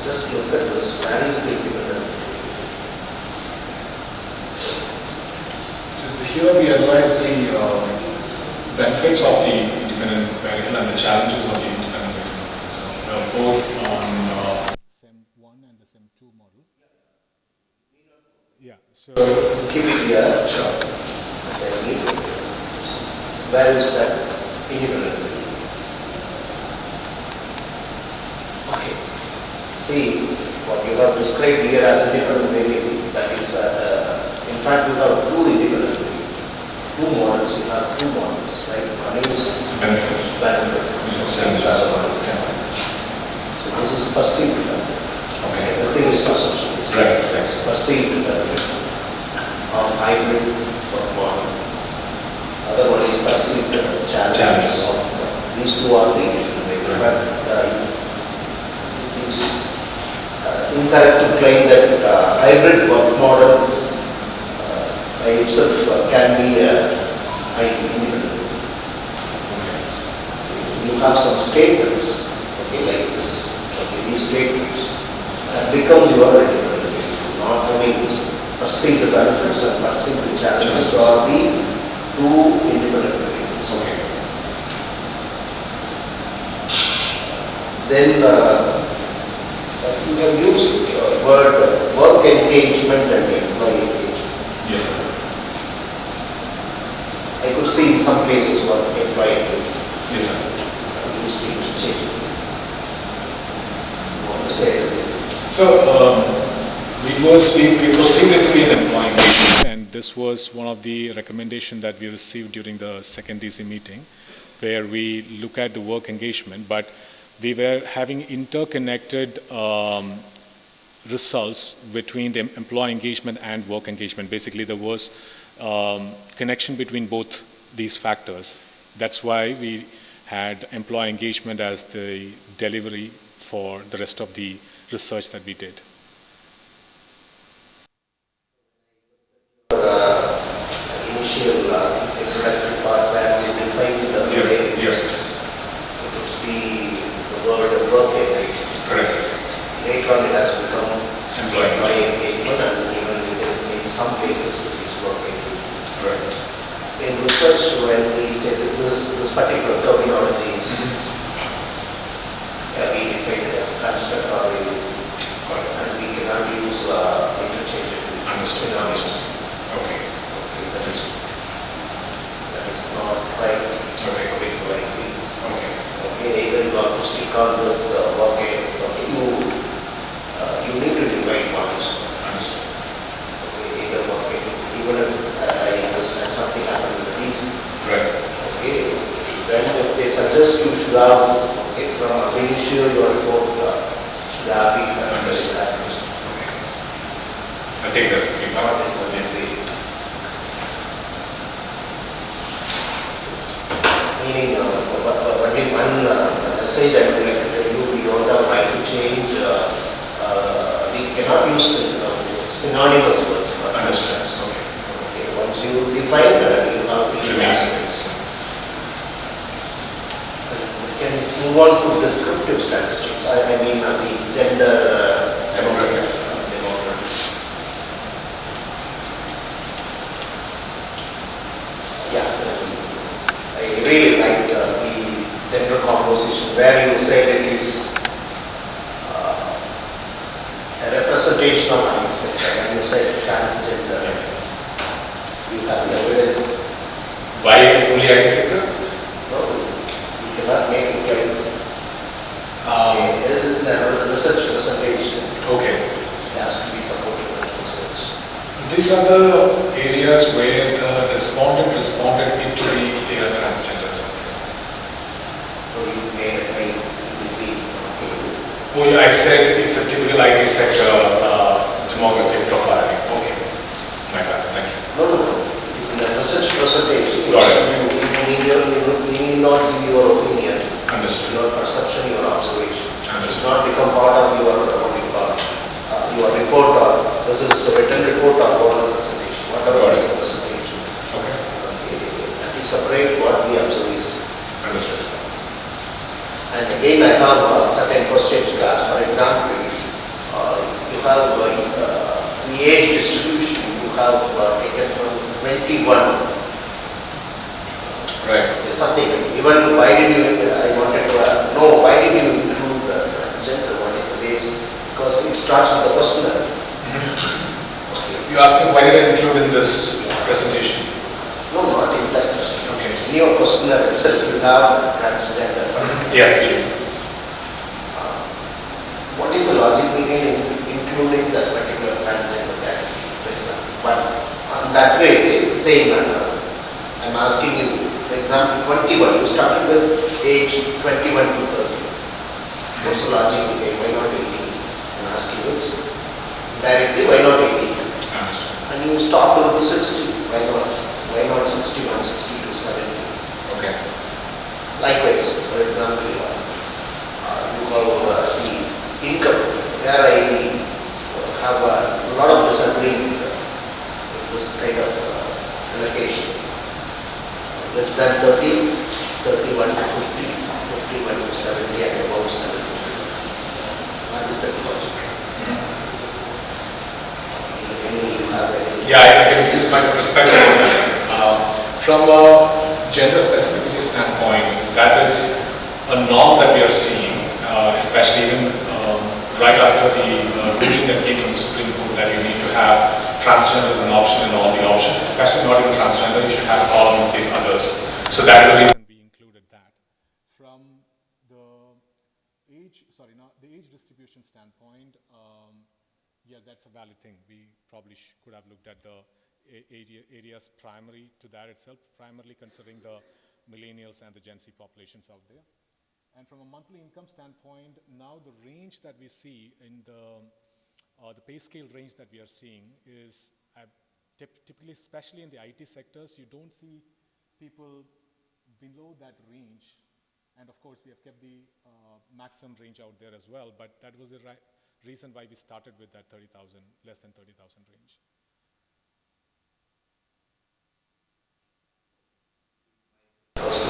Just look at this. Where is the independent? Here we analyze the benefits of the independent variable and the challenges of the independent variable. So, both on SEM1 and the SEM2 model. Yeah, so Keep it here. sure. Where is that independent variable? Okay. See, what you have described here as independent variable, that is, in fact, you have two independent variables. Two models, you have two models, right? One is Benefits. benefit, Yes. the other one is challenge. So this is perceived benefit. Okay. Everything is perception. Right. Perceived benefit of hybrid work model. Other one is perceived challenge of these two are the independent variables. But it's incorrect to claim that hybrid work model by itself can be independent. You have some statements, okay, like this, okay, these statements, that becomes your independent. Not having this perceived benefits and perceived challenges are the two independent variables. Okay. Then you have used word work engagement and employee engagement. Yes, sir. I could see in some places work employee engagement. Yes, sir. Used to interchange. You want to say anything? So, we proceeded to be an employee engagement, and this was one of the recommendations that we received during the second DC meeting, where we look at the work engagement, but we were having interconnected results between the employee engagement and work engagement. Basically, there was connection between both these factors. That's why we had employee engagement as the delivery for the rest of the research that we did. Initial introductory part where we define the variables. You could see the word work engagement. Correct. Later on it has become Employee engagement, and even in some places it is work engagement. Correct. In research, when we say that this particular terminology is we define it as construct or variable, and we cannot use interchangeable synonyms. Okay. That is not right. Okay. Likely. Okay. Okay, either you have to stick on with work engagement. You need to define what is work. Understood. Okay, either work engagement, even if I understand something happened in the DC. Right. Okay, then if they suggest you should have, okay, from initial your report should have been Understood. understood. Okay. I think that's the feedback. Not implemented. Meaning, only one message I would like to tell you, we don't have right to change synonymous words for Understand. constraints. Okay. Okay, once you define, you have to Remains. limit. Can move on to descriptive statistics. I mean the gender Demographics. demographics. Yeah, I really like the gender composition where you said it is a representation of any sector. When you said transgender, you have evidence. Why only IT sector? No, you cannot make it like this is a research presentation. Okay. It has to be supported by research. These are the areas where the respondent responded into they are transgenders. So you made it very easy. Oh, yeah, I said it's a typical IT sector demographic profiling. Okay. My bad. Thank you. No. In the research presentation, Got it. you need not give your opinion, Understood. your perception, your observation. It should Understood. not become part of your, what you call, your report or this is a written report or oral presentation, whatever Got it. is a presentation. Okay. That is separate what we observe is. Understood. And again, I have certain questions to ask. For example, you have the age distribution. You have taken from 21. Right. Something. Even why did you? I wanted to know why did you include gender? What is the base? Because it starts with the questionnaire. You asking why did I include in this presentation? No, not in that question. Okay. In your questionnaire itself, you have transgender. Yes, please. What is the logic behind including that particular transgender category, for example? One, that way, same manner. I'm asking you, for example, 21, you started with age 21 to 30. What's the logic behind why not 18? I'm asking you, it's directly, why not 18? And you stopped with 60, why not 61, 62, 70? Okay. Likewise, for example, you have the income, where I have a lot of disagreement with this kind of allocation. Less than 30, 31 to 50, 51 to 70, and above 70. What is that logic? You have any? Yeah, I can use my perspective on that. From a gender specificity standpoint, that is a norm that we are seeing, especially even right after the ruling that came from the Supreme Court that you need to have transgender as an option in all the options, especially not even transgender, you should have all and says others. So that's the reason we included that. From the age distribution standpoint, yeah, that's a valid thing. We probably could have looked at the areas primary to that itself, primarily considering the millennials and the Gen Z populations out there. And from a monthly income standpoint, now the range that we see in the pay scale range that we are seeing is typically, especially in the IT sectors, you don't see people below that range. And of course, they have kept the maximum range out there as well. But that was the reason why we started with that 30,000, less than 30,000 range.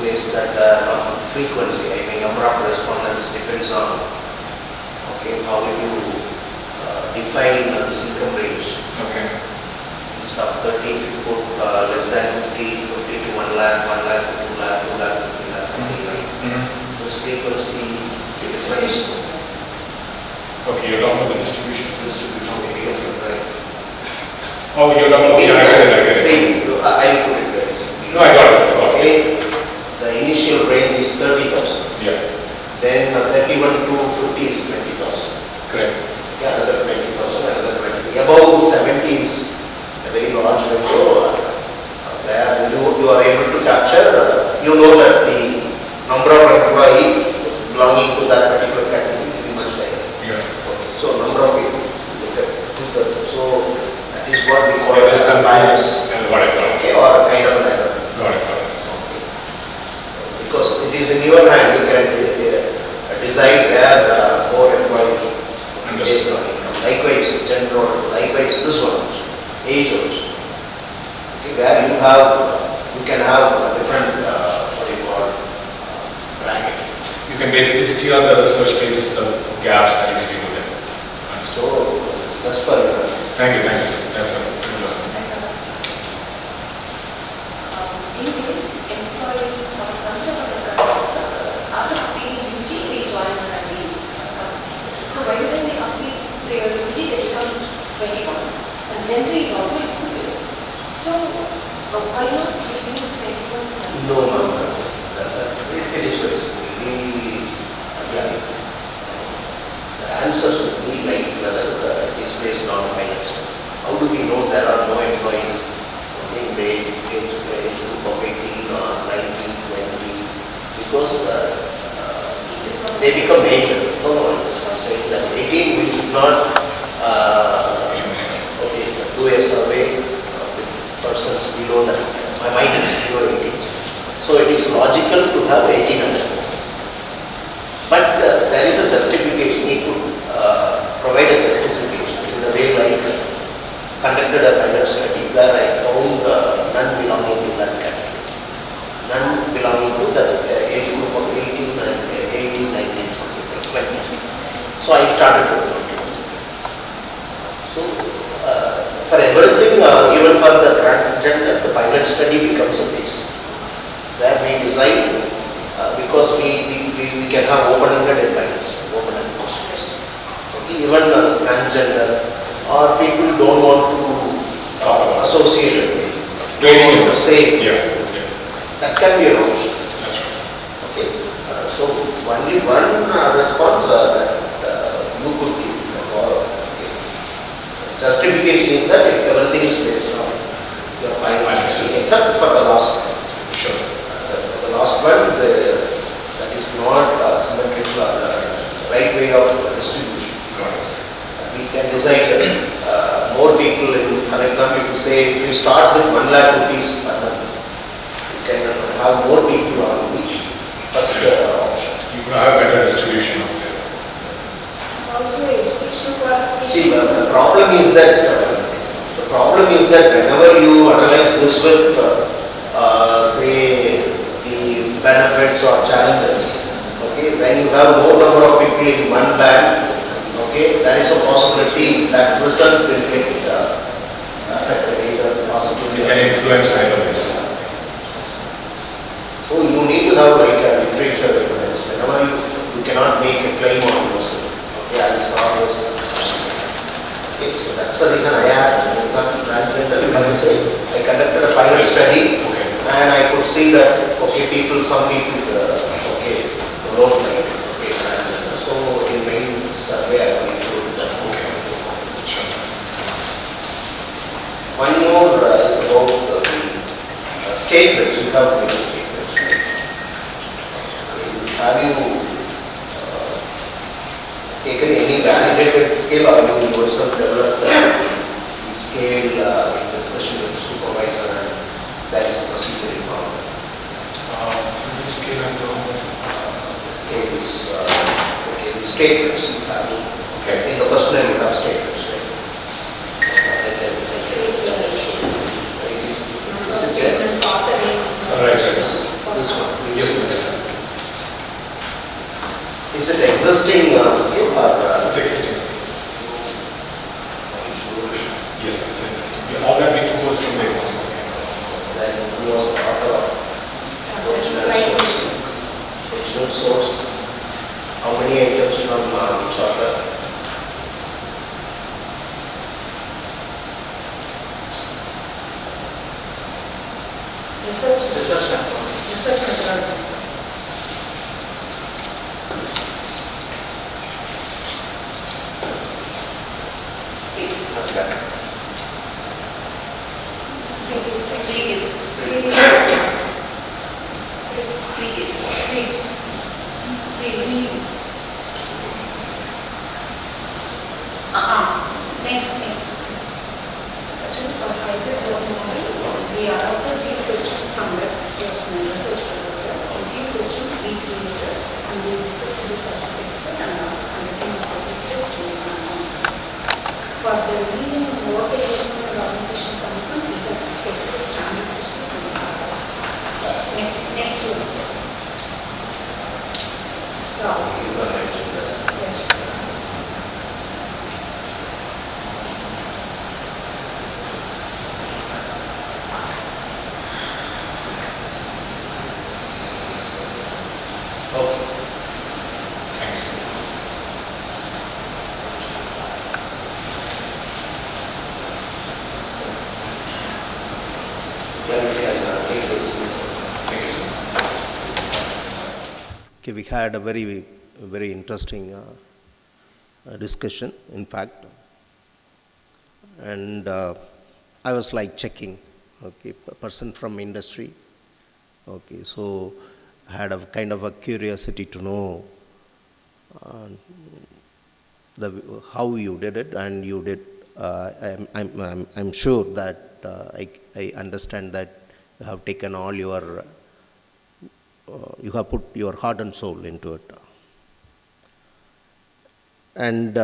Is that frequency, I mean number of respondents depends on how you define this income range. Okay. Instead of 30, if you put less than 50, 50 to 1 lakh, 1 lakh to 2 lakh, 2 lakh to 3 lakh, something like this frequency distribution. Okay, you're talking about the distribution. Okay, right. Oh, you're talking about the same. I'll put it very simply. No, I got it. Okay. The initial range is 30,000. Yeah. Then 31 to 50 is 20,000. Correct. Yeah, another 20,000, another 20. Above 70 is a very large window where you are able to capture, you know that the number of employees belonging to that particular category will be much higher. Yes. Okay. So number of people, so that is what we call as a bias. Got it. Okay, or kind of an error. Got it. Because it is in your hand, you can decide where more employees should be based on income. Likewise, is this one also, age also. Okay, where you can have a different, what do you call, bracket. You can basically steer the research basis the gaps that you see within. So, just for your Thank you, sir. That's all. In case employees or consultant after completing UG, they join an company. So by the time they complete their UG, they become 21. And Gen Z is also included. So why not give you 21? No, it is very simple. The answers would be like whether it is based on pilot study. How do we know there are no employees in the age group of 18 or 19, 20? Because they become major. No, I'm just saying that 18 we should not do a survey with persons below that. My mind is below 18. So it is logical to have 18 under. But there is a justification. He could provide a justification in the way like conducted a pilot study where I found none belonging to that category. None belonging to the age group of 18 and 18, 19, something like that. So I started with 21. So for everything, even for the transgender, the pilot study becomes a base where we decide because we can have open-ended pilots, open-ended questions. Okay, even transgender or people don't want to associate it, don't want to say that can be an option. That's right. Okay, so only one response that you could give. Justification is that everything is based on your pilot study, except for the last one. Sure, sir. The last one, that is not symmetrical or right way of distribution. Got it. We can decide more people, for example, if you start with 1 lakh rupees per month, you can have more people on each first option. You will have better distribution out there. Also educational qualification. See, the problem is that whenever you analyze this with, say, the benefits or challenges, okay, when you have more number of people in one band, okay, there is a possibility that result will get affected either positively. It can influence either ways. So you need to have like a literature evidence. Whenever you cannot make a claim on yourself. Okay, I saw this. Okay, so that's the reason I asked. For example, transgender, I would say, I conducted a pilot study and I could see that, okay, some people, okay, don't like, okay, transgender. So in main survey, I will include that. Okay. Sure, sir. One more is about the statements. You have many statements. Have you taken any validated scale or you yourself developed the scale in discussion with the supervisor and that is the procedure involved? Which scale and The scale is, okay, the statements you have. Okay. In the personnel you have statements, right? This is there. Right. This one. Yes, sir. Is it existing scale or? It's existing skills. Yes, sir, it's existing. All that we took was from the existing scale. Then who was the author of original source? How many items from each author? Research methodologies. Next. Actually, for hybrid work model, we are out of few questions from the personal research professor. A few questions we created and we discussed with the subject expert and conducting a public test to performance. For the leading work Okay, we had a very interesting discussion, in fact, and I was like checking, okay, a person from industry, okay, so I had a kind of a curiosity to know uh, how you did it, and you did. I'm sure that I understand that you have taken all your, you have put your heart and soul into it. And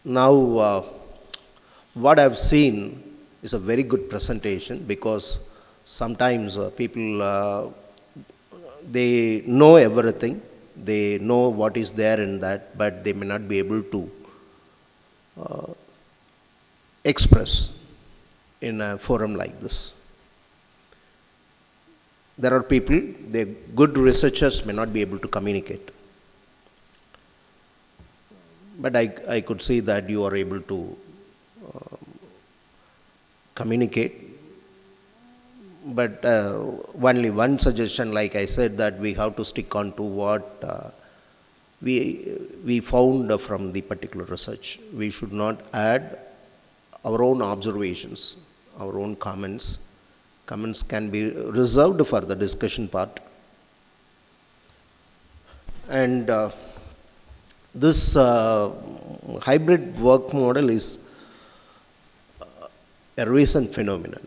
now what I've seen is a very good presentation, because sometimes people, they know everything, they know what is there in that, but they may not be able to express in a forum like this. There are people, they good researchers may not be able to communicate. But I could see that you are able to communicate. But only one suggestion, like I said, that we have to stick on to what we found from the particular research. We should not add our own observations, our own comments. Comments can be reserved for the discussion part. And this hybrid work model is a recent phenomenon.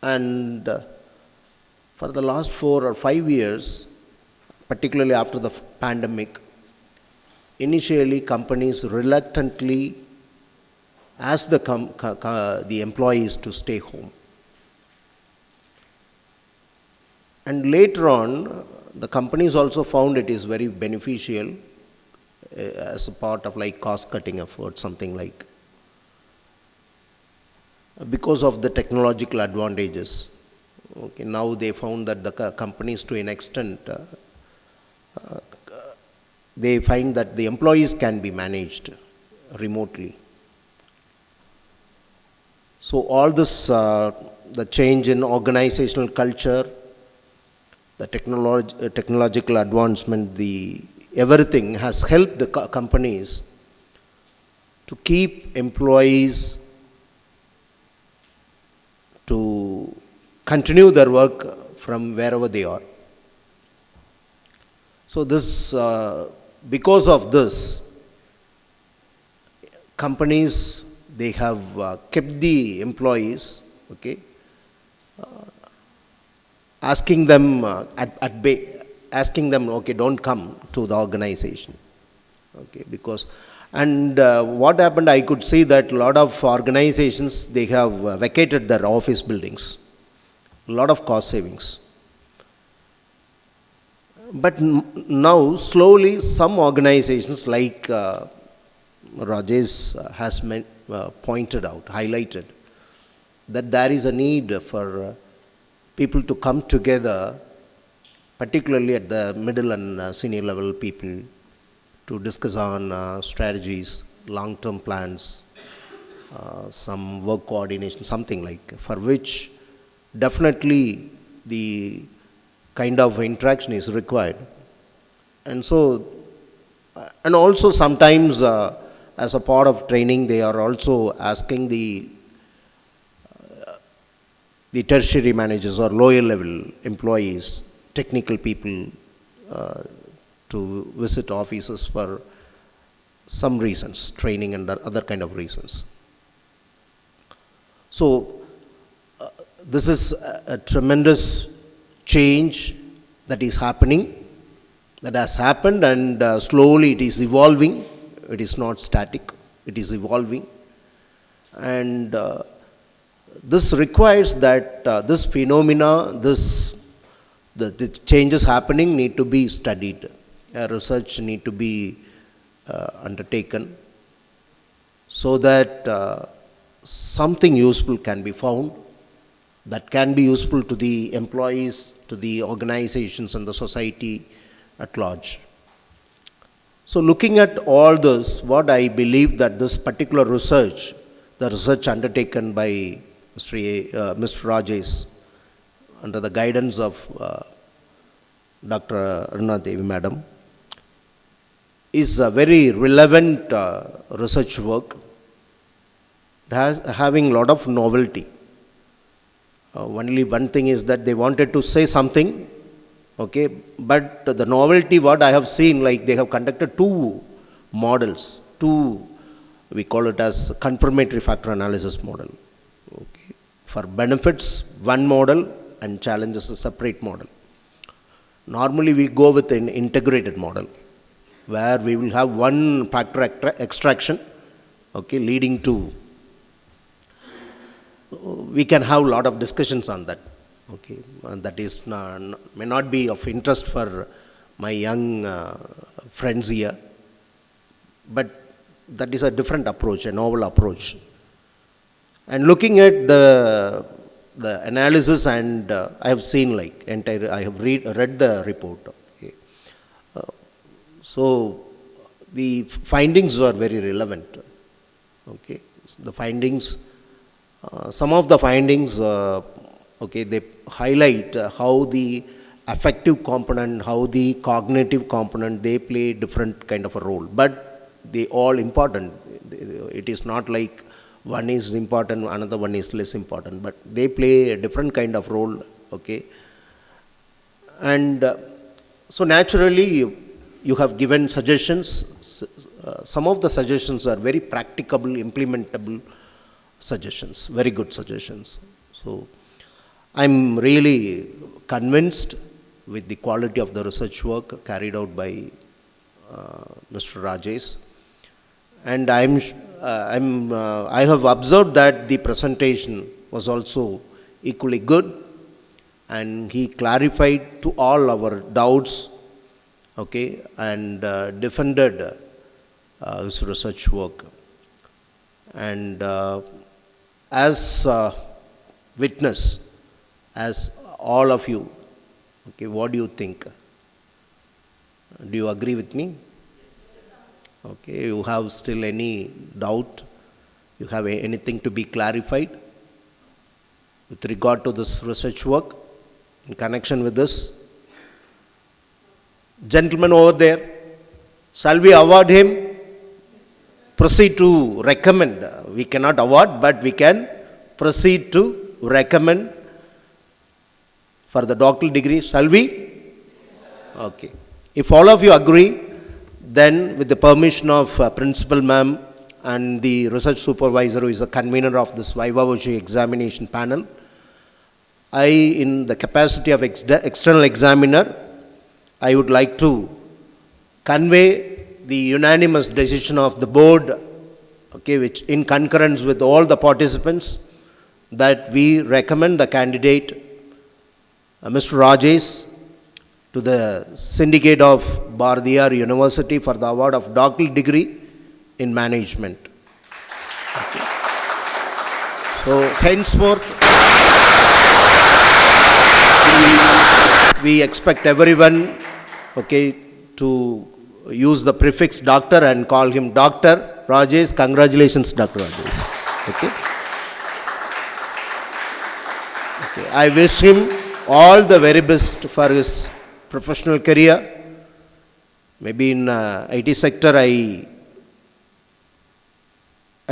And for the last 4 or 5 years, particularly after the pandemic, initially companies reluctantly asked the employees to stay home. And later on, the companies also found it is very beneficial as a part of like cost cutting effort, something like, because of the technological advantages. Okay, now they found that the companies, to an extent, they find that the employees can be managed remotely. So all this, the change in organizational culture, the technological advancement, everything has helped the companies to keep employees to continue their work from wherever they are. So this, because of this, companies, they have kept the employees, okay, asking them asking them, okay, don't come to the organization, okay, because, and what happened, I could see that a lot of organizations, they have vacated their office buildings, a lot of cost savings. But now, slowly, some organizations like Rajesh has pointed out, highlighted, that there is a need for people to come together, particularly at the middle and senior level people, to discuss on strategies, long-term plans, some work coordination, something like, for which definitely the kind of interaction is required. And so, and also sometimes as a part of training, they are also asking the tertiary managers or lower level employees, technical people, to visit offices for some reasons, training and other kind of reasons. So this is a tremendous change that is happening, that has happened, and slowly it is evolving. It is not static, it is evolving. And this requires that this phenomena, the changes happening need to be studied. Research need to be undertaken so that something useful can be found, that can be useful to the employees, to the organizations and the society at large. So looking at all this, what I believe that this particular research, the research undertaken by Mr. Rajesh under the guidance of Dr. Aruna Devi Madam, is a very relevant research work. It has having a lot of novelty. Only one thing is that they wanted to say something, okay, but the novelty what I have seen, like they have conducted two models, we call it as confirmatory factor analysis model. Okay. For benefits, one model, and challenges, a separate model. Normally we go with an integrated model, where we will have one factor extraction, okay, leading to, we can have a lot of discussions on that, okay, and that is may not be of interest for my young friends here, but that is a different approach, a novel approach. And looking at the analysis, and I have seen like entire, I have read the report. Okay. So the findings are very relevant. Okay, the findings, some of the findings, okay, they highlight how the affective component, how the cognitive component, they play different kind of a role, but they all important. It is not like one is important, another one is less important, but they play a different kind of role, okay. And so naturally you have given suggestions. Some of the suggestions are very practicable, implementable suggestions, very good suggestions. So I'm really convinced with the quality of the research work carried out by Mr. Rajesh. And I have observed that the presentation was also equally good, and he clarified to all our doubts, okay, and defended his research work. And as witness, as all of you, okay, what do you think? Do you agree with me? Okay, you have still any doubt? You have anything to be clarified with regard to this research work in connection with this? Gentleman over there, shall we award him? Proceed to recommend. We cannot award, but we can proceed to recommend for the doctoral degree. Shall we? Okay. If all of you agree, then with the permission of Principal Ma'am and the research supervisor who is the convener of this Viva examination panel, I, in the capacity of external examiner, I would like to convey the unanimous decision of the board, okay, which in concurrence with all the participants, that we recommend the candidate, Mr. Rajesh, to the syndicate of Bardiyar University for the award of doctoral degree in management. Okay. So henceforth, we expect everyone, okay, to use the prefix doctor and call him Dr. Rajesh. Congratulations, Dr. Rajesh. Okay. Okay. I wish him all the very best for his professional career. Maybe in IT sector, I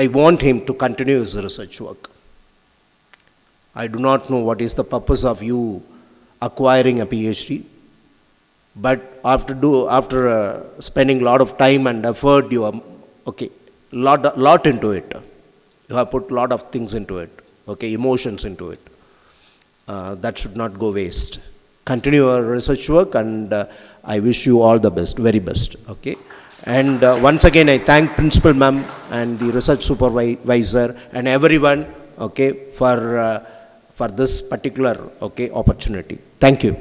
want him to continue his research work. I do not know what is the purpose of you acquiring a PhD, but after spending a lot of time and effort, you are, okay, lot into it. You have put a lot of things into it, okay, emotions into it. That should not go waste. Continue your research work, and I wish you all the best, very best, okay. And once again, I thank Principal Ma'am and the research supervisor and everyone, okay, for this particular, okay, opportunity. Thank you.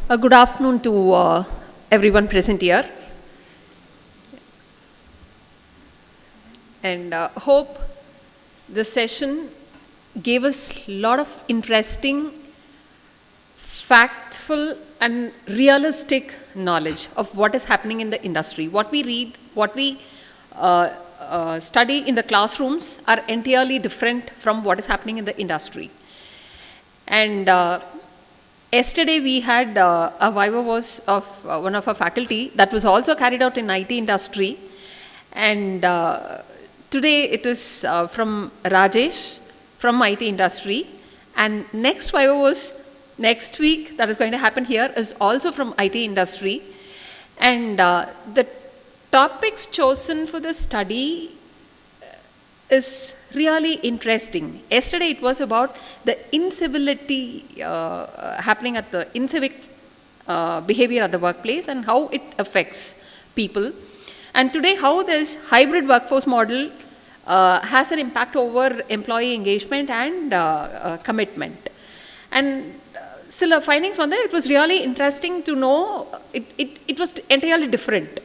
Good afternoon to everyone present here. And hope the session gave us a lot of interesting, factful and realistic knowledge of what is happening in the industry. What we read, what we study in the classrooms are entirely different from what is happening in the industry. And yesterday we had a Viva was of one of our faculty that was also carried out in IT industry. And today it is from Rajesh from IT industry. And next Viva was next week that is going to happen here is also from IT industry. And the topics chosen for the study is really interesting. Yesterday it was about the incivility happening at the incivic behavior at the workplace and how it affects people. And today how this hybrid workforce model has an impact over employee engagement and commitment. And still findings on that, it was really interesting to know it was entirely different.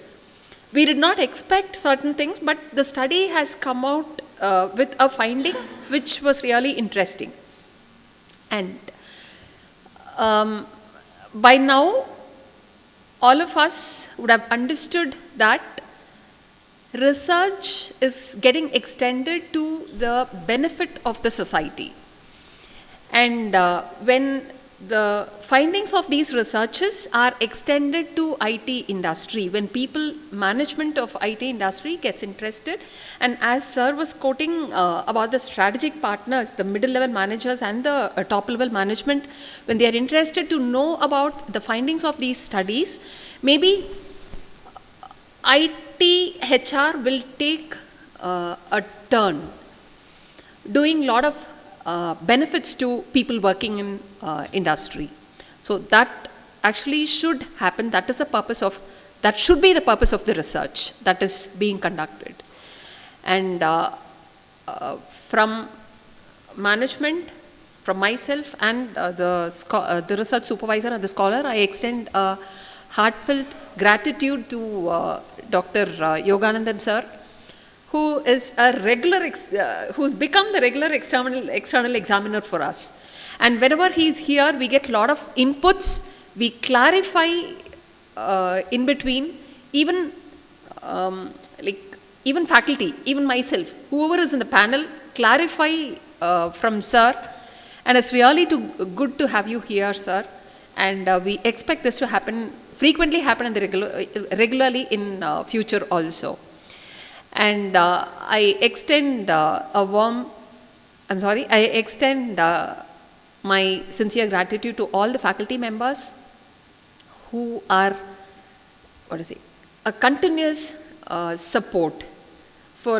We did not expect certain things, but the study has come out with a finding which was really interesting. And by now, all of us would have understood that research is getting extended to the benefit of the society. And when the findings of these researches are extended to IT industry, when people, management of IT industry gets interested, and as sir was quoting about the strategic partners, the middle level managers and the top level management, when they are interested to know about the findings of these studies, maybe IT HR will take a turn, doing a lot of benefits to people working in industry. So that actually should happen. That is the purpose of, that should be the purpose of the research that is being conducted. And from management, from myself and the research supervisor and the scholar, I extend a heartfelt gratitude to Dr. Yoganandan sir, who is a regular, who's become the regular external examiner for us. And whenever he's here, we get a lot of inputs, we clarify in between, even even faculty, even myself, whoever is in the panel, clarify from sir. And it's really good to have you here, sir. And we expect this to happen, frequently happen in the regularly in future also. And I extend my sincere gratitude to all the faculty members who are, a continuous support for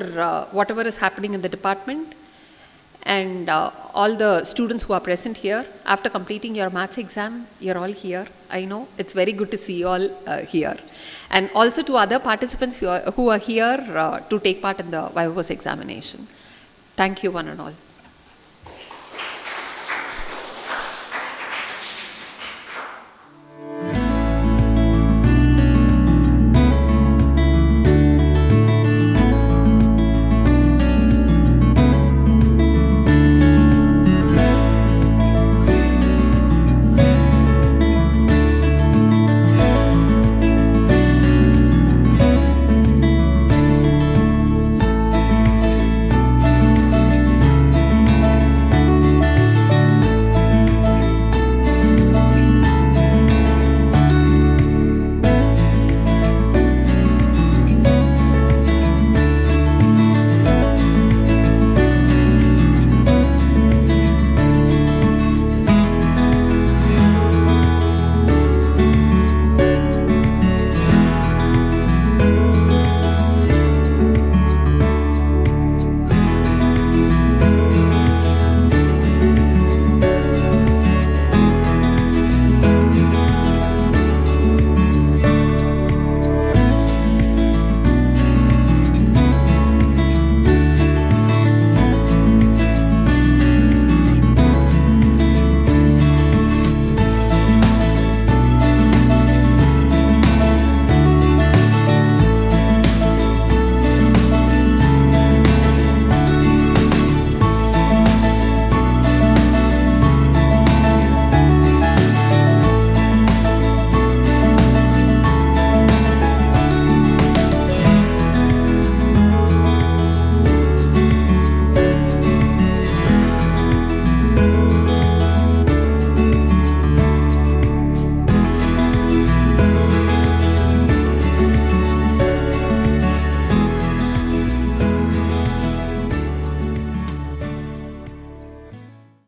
whatever is happening in the department, and all the students who are present here. After completing your maths exam, you're all here. I know it's very good to see you all here. And also to other participants who are here to take part in the Viva examination. Thank you one and all.